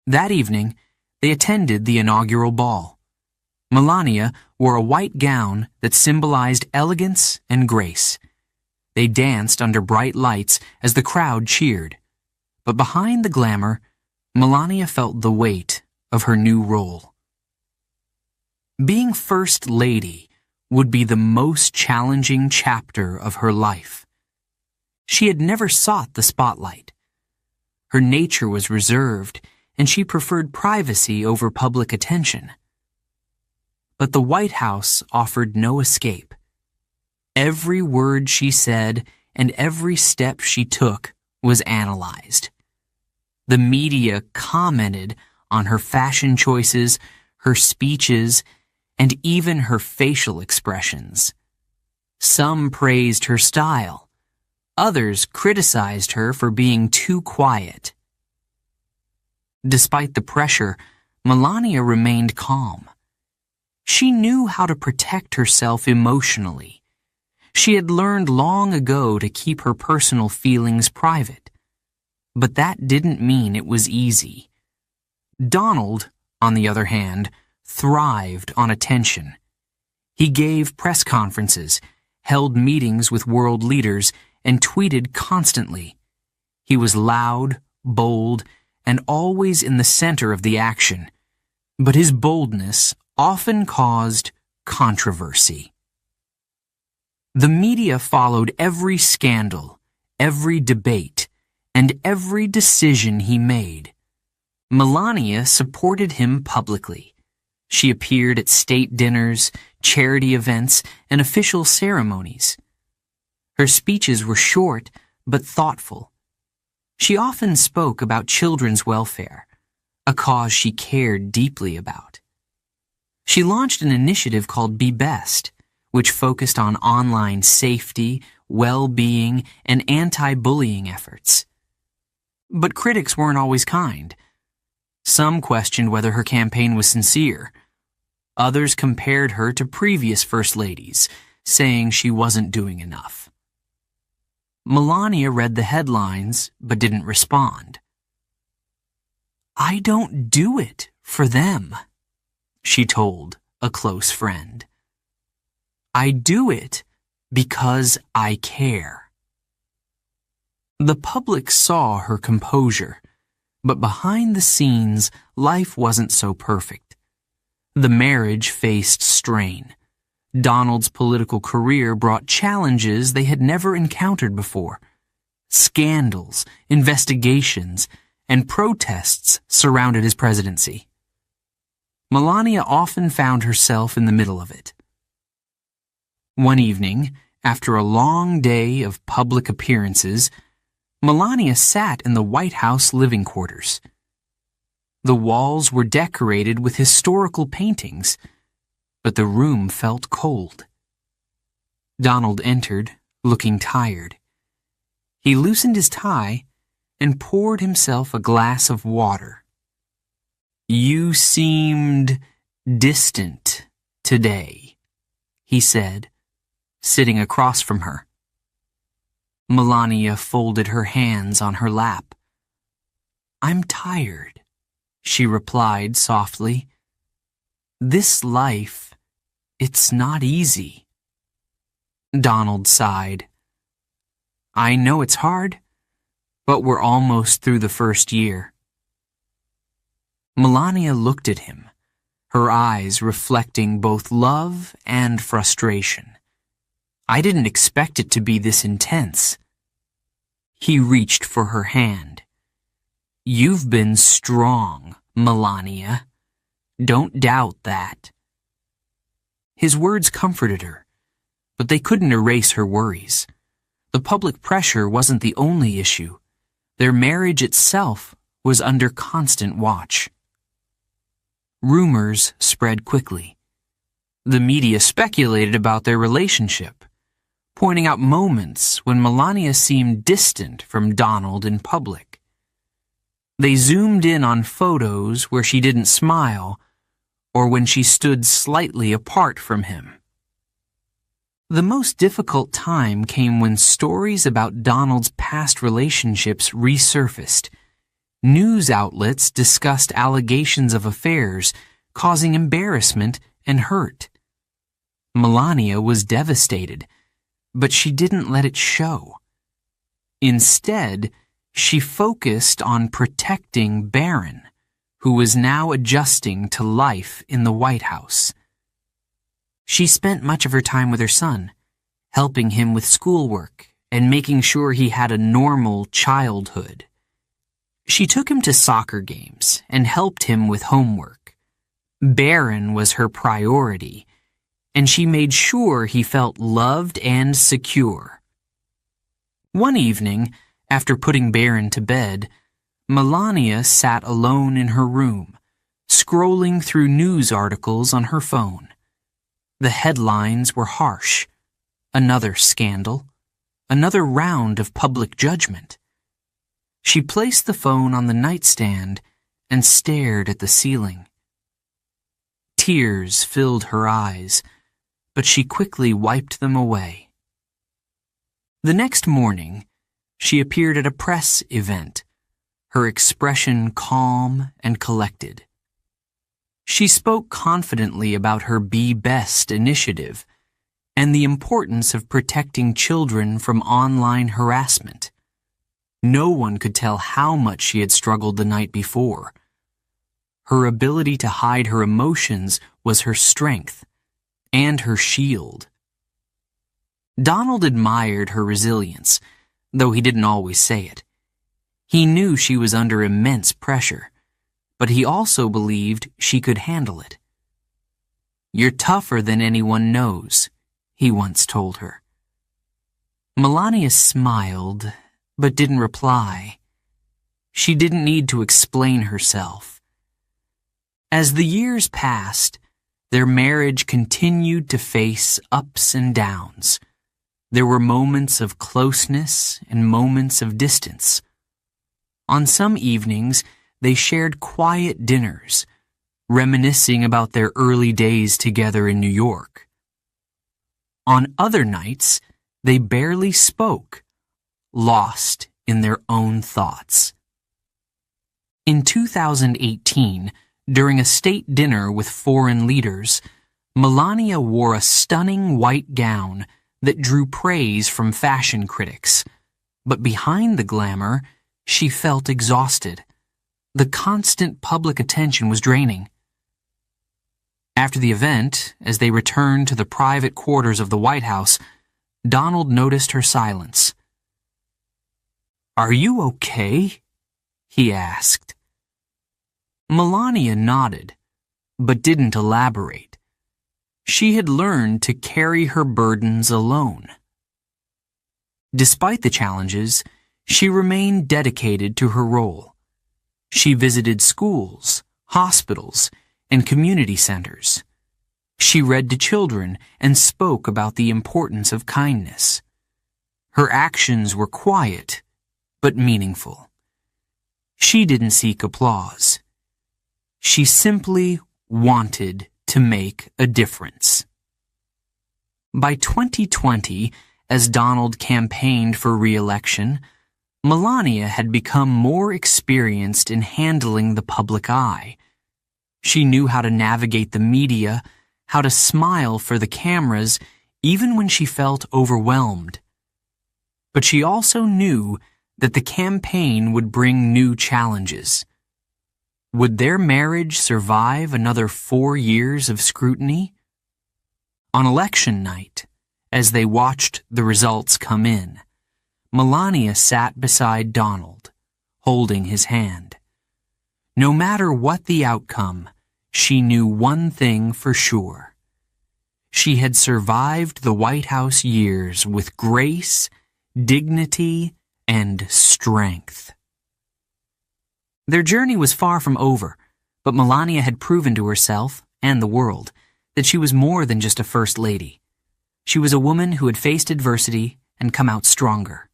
S1: That evening, they attended the inaugural ball. Melania wore a white gown that symbolized elegance and grace. They danced under bright lights as the crowd cheered. But behind the glamour, Melania felt the weight of her new role. Being First Lady would be the most challenging chapter of her life. She had never sought the spotlight. Her nature was reserved, and she preferred privacy over public attention. But the White House offered no escape. Every word she said and every step she took was analyzed. The media commented on her fashion choices, her speeches, and even her facial expressions. Some praised her style. Others criticized her for being too quiet. Despite the pressure, Melania remained calm. She knew how to protect herself emotionally. She had learned long ago to keep her personal feelings private. But that didn't mean it was easy. Donald, on the other hand, thrived on attention. He gave press conferences, held meetings with world leaders, and tweeted constantly. He was loud, bold, and always in the center of the action. But his boldness often caused controversy. The media followed every scandal, every debate, and every decision he made. Melania supported him publicly. She appeared at state dinners, charity events, and official ceremonies. Her speeches were short but thoughtful. She often spoke about children's welfare, a cause she cared deeply about. She launched an initiative called Be Best, which focused on online safety, well-being, and anti-bullying efforts. But critics weren't always kind. Some questioned whether her campaign was sincere. Others compared her to previous First Ladies, saying she wasn't doing enough. Melania read the headlines but didn't respond. "I don't do it for them," she told a close friend. "I do it Because I care. The public saw her composure, but behind the scenes, life wasn't so perfect. The marriage faced strain. Donald's political career brought challenges they had never encountered before. Scandals, investigations, and protests surrounded his presidency. Melania often found herself in the middle of it. One evening, after a long day of public appearances, Melania sat in the White House living quarters. The walls were decorated with historical paintings, but the room felt cold. Donald entered, looking tired. He loosened his tie and poured himself a glass of water. "You seemed distant today," he said, sitting across from her. Melania folded her hands on her lap. "I'm tired," she replied softly. "This life, it's not easy." Donald sighed. "I know it's hard, but we're almost through the first year." Melania looked at him, her eyes reflecting both love and frustration. "I didn't expect it to be this intense." He reached for her hand. "You've been strong, Melania. Don't doubt that." His words comforted her, but they couldn't erase her worries. The public pressure wasn't the only issue. Their marriage itself was under constant watch. Rumors spread quickly. The media speculated about their relationship, pointing out moments when Melania seemed distant from Donald in public. They zoomed in on photos where she didn't smile or when she stood slightly apart from him. The most difficult time came when stories about Donald's past relationships resurfaced. News outlets discussed allegations of affairs, causing embarrassment and hurt. Melania was devastated, but she didn't let it show. Instead, she focused on protecting Barron, who was now adjusting to life in the White House. She spent much of her time with her son, helping him with schoolwork and making sure he had a normal childhood. She took him to soccer games and helped him with homework. Barron was her priority, and she made sure he felt loved and secure. One evening, after putting Barron to bed, Melania sat alone in her room, scrolling through news articles on her phone. The headlines were harsh. Another scandal. Another round of public judgment. She placed the phone on the nightstand and stared at the ceiling. Tears filled her eyes, but she quickly wiped them away. The next morning, she appeared at a press event, her expression calm and collected. She spoke confidently about her Be Best initiative and the importance of protecting children from online harassment. No one could tell how much she had struggled the night before. Her ability to hide her emotions was her strength and her shield. Donald admired her resilience, though he didn't always say it. He knew she was under immense pressure, but he also believed she could handle it. "You're tougher than anyone knows," he once told her. Melania smiled, but didn't reply. She didn't need to explain herself. As the years passed, their marriage continued to face ups and downs. There were moments of closeness and moments of distance. On some evenings, they shared quiet dinners, reminiscing about their early days together in New York. On other nights, they barely spoke, lost in their own thoughts. In 2018, during a state dinner with foreign leaders, Melania wore a stunning white gown that drew praise from fashion critics. But behind the glamour, she felt exhausted. The constant public attention was draining. After the event, as they returned to the private quarters of the White House, Donald noticed her silence. "Are you okay?" he asked. Melania nodded, but didn't elaborate. She had learned to carry her burdens alone. Despite the challenges, she remained dedicated to her role. She visited schools, hospitals, and community centers. She read to children and spoke about the importance of kindness. Her actions were quiet, but meaningful. She didn't seek applause. She simply wanted to make a difference. By 2020, as Donald campaigned for re-election, Melania had become more experienced in handling the public eye. She knew how to navigate the media, how to smile for the cameras, even when she felt overwhelmed. But she also knew that the campaign would bring new challenges. Would their marriage survive another 4 years of scrutiny? On election night, as they watched the results come in, Melania sat beside Donald, holding his hand. No matter what the outcome, she knew one thing for sure. She had survived the White House years with grace, dignity, and strength. Their journey was far from over, but Melania had proven to herself and the world that she was more than just a first lady. She was a woman who had faced adversity and come out stronger.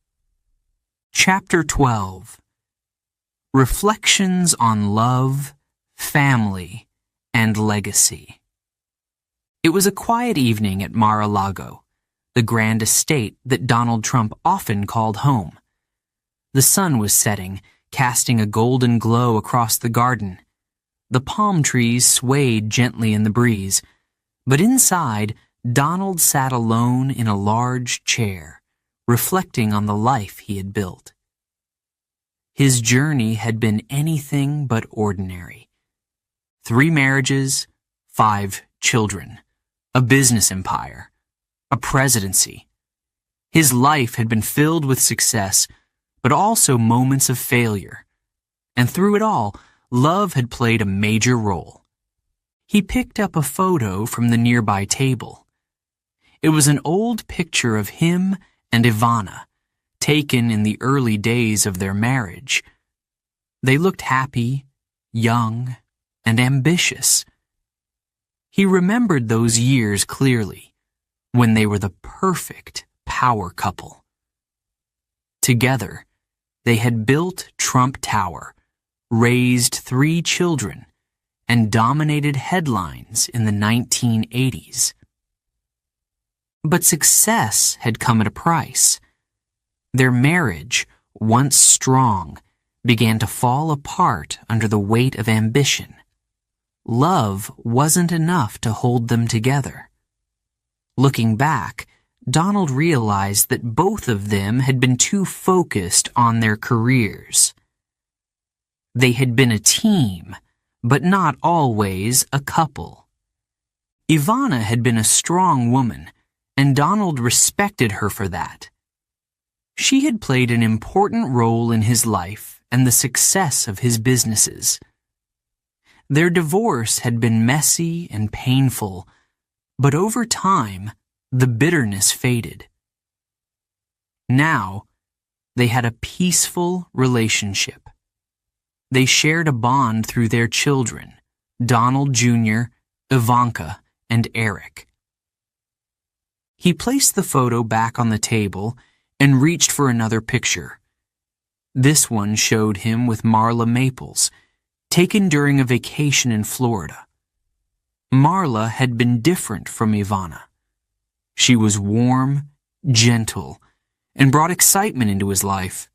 S1: Chapter 12. Reflections on Love, Family, and Legacy. It was a quiet evening at Mar-a-Lago, the grand estate that Donald Trump often called home. The sun was setting, casting a golden glow across the garden. The palm trees swayed gently in the breeze, but inside, Donald sat alone in a large chair, reflecting on the life he had built. His journey had been anything but ordinary. 3 marriages, 5 children, a business empire, a presidency. His life had been filled with success, but also moments of failure. And through it all, love had played a major role. He picked up a photo from the nearby table. It was an old picture of him and Ivana, taken in the early days of their marriage. They looked happy, young, and ambitious. He remembered those years clearly, when they were the perfect power couple. Together, they had built Trump Tower, raised 3 children, and dominated headlines in the 1980s. But success had come at a price. Their marriage, once strong, began to fall apart under the weight of ambition. Love wasn't enough to hold them together. Looking back, Donald realized that both of them had been too focused on their careers. They had been a team, but not always a couple. Ivana had been a strong woman, and Donald respected her for that. She had played an important role in his life and the success of his businesses. Their divorce had been messy and painful, but over time, the bitterness faded. Now, they had a peaceful relationship. They shared a bond through their children, Donald Jr., Ivanka, and Eric. He placed the photo back on the table and reached for another picture. This one showed him with Marla Maples, taken during a vacation in Florida. Marla had been different from Ivana. She was warm, gentle, and brought excitement into his life.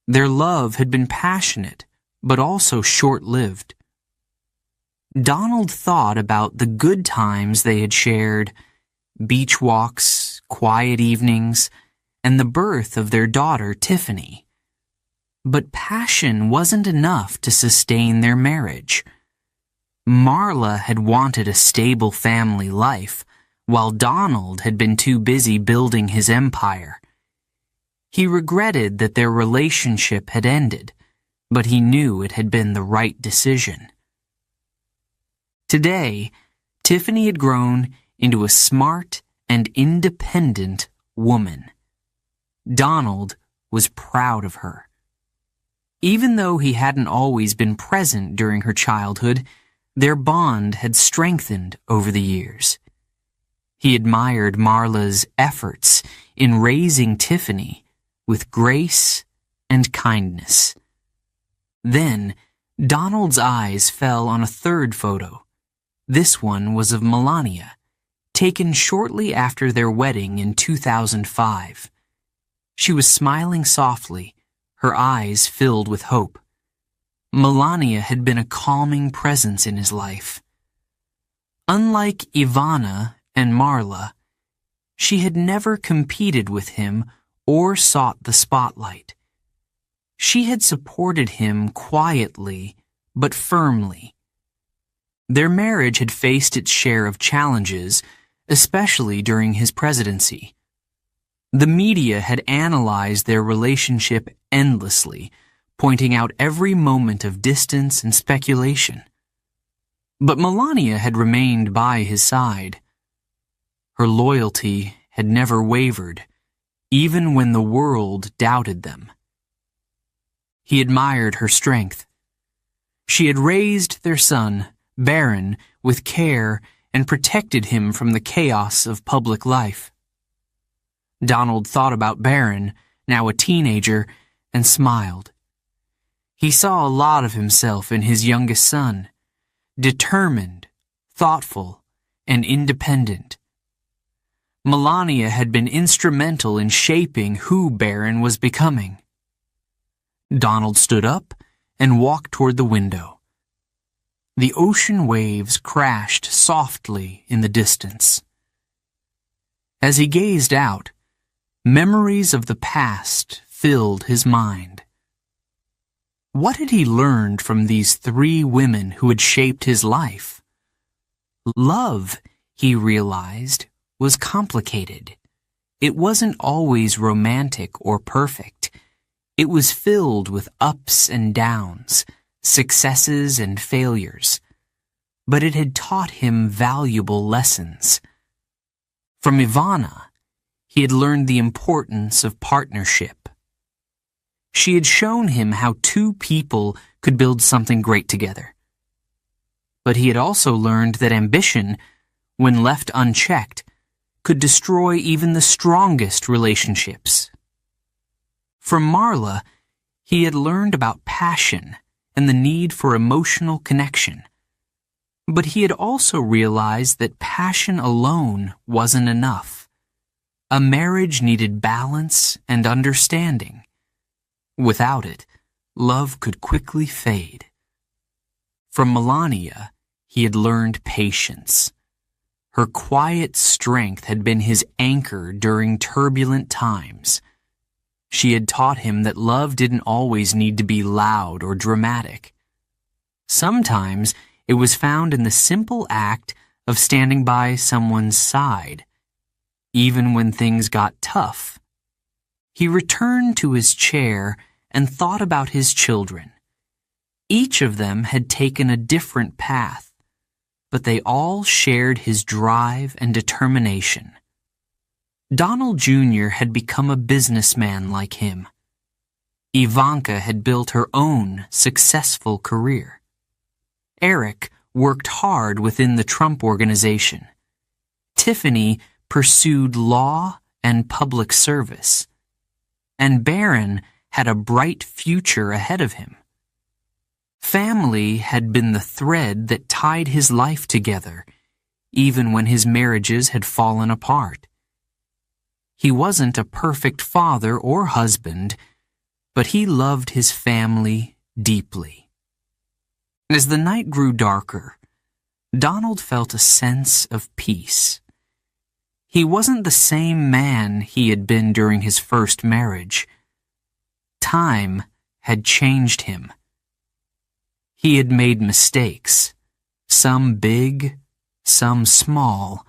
S1: Their love had been passionate, but also short-lived. Donald thought about the good times they had shared: beach walks, quiet evenings, and the birth of their daughter, Tiffany. But passion wasn't enough to sustain their marriage. Marla had wanted a stable family life, while Donald had been too busy building his empire. He regretted that their relationship had ended, but he knew it had been the right decision. Today, Tiffany had grown into a smart and independent woman. Donald was proud of her. Even though he hadn't always been present during her childhood, their bond had strengthened over the years. He admired Marla's efforts in raising Tiffany with grace and kindness. Then, Donald's eyes fell on a third photo. This one was of Melania, taken shortly after their wedding in 2005. She was smiling softly, her eyes filled with hope. Melania had been a calming presence in his life. Unlike Ivana and Marla, she had never competed with him or sought the spotlight. She had supported him quietly but firmly. Their marriage had faced its share of challenges, especially during his presidency. The media had analyzed their relationship endlessly, pointing out every moment of distance and speculation. But Melania had remained by his side. Her loyalty had never wavered, even when the world doubted them. He admired her strength. She had raised their son, Baron, with care and protected him from the chaos of public life. Donald thought about Baron, now a teenager, and smiled. He saw a lot of himself in his youngest son, determined, thoughtful, and independent. Melania had been instrumental in shaping who Baron was becoming. Donald stood up and walked toward the window. The ocean waves crashed softly in the distance. As he gazed out, memories of the past filled his mind. What had he learned from these three women who had shaped his life? Love, he realized, was complicated. It wasn't always romantic or perfect. It was filled with ups and downs, successes and failures. But it had taught him valuable lessons. From Ivana, he had learned the importance of partnership. She had shown him how two people could build something great together. But he had also learned that ambition, when left unchecked, could destroy even the strongest relationships. From Marla, he had learned about passion and the need for emotional connection. But he had also realized that passion alone wasn't enough. A marriage needed balance and understanding. Without it, love could quickly fade. From Melania, he had learned patience. Her quiet strength had been his anchor during turbulent times. She had taught him that love didn't always need to be loud or dramatic. Sometimes it was found in the simple act of standing by someone's side. Even when things got tough, he returned to his chair and thought about his children. Each of them had taken a different path, but they all shared his drive and determination. Donald Jr. had become a businessman like him. Ivanka had built her own successful career. Eric worked hard within the Trump Organization. Tiffany pursued law and public service. And Baron had a bright future ahead of him. Family had been the thread that tied his life together, even when his marriages had fallen apart. He wasn't a perfect father or husband, but he loved his family deeply. As the night grew darker, Donald felt a sense of peace. He wasn't the same man he had been during his first marriage. Time had changed him. He had made mistakes, some big, some small,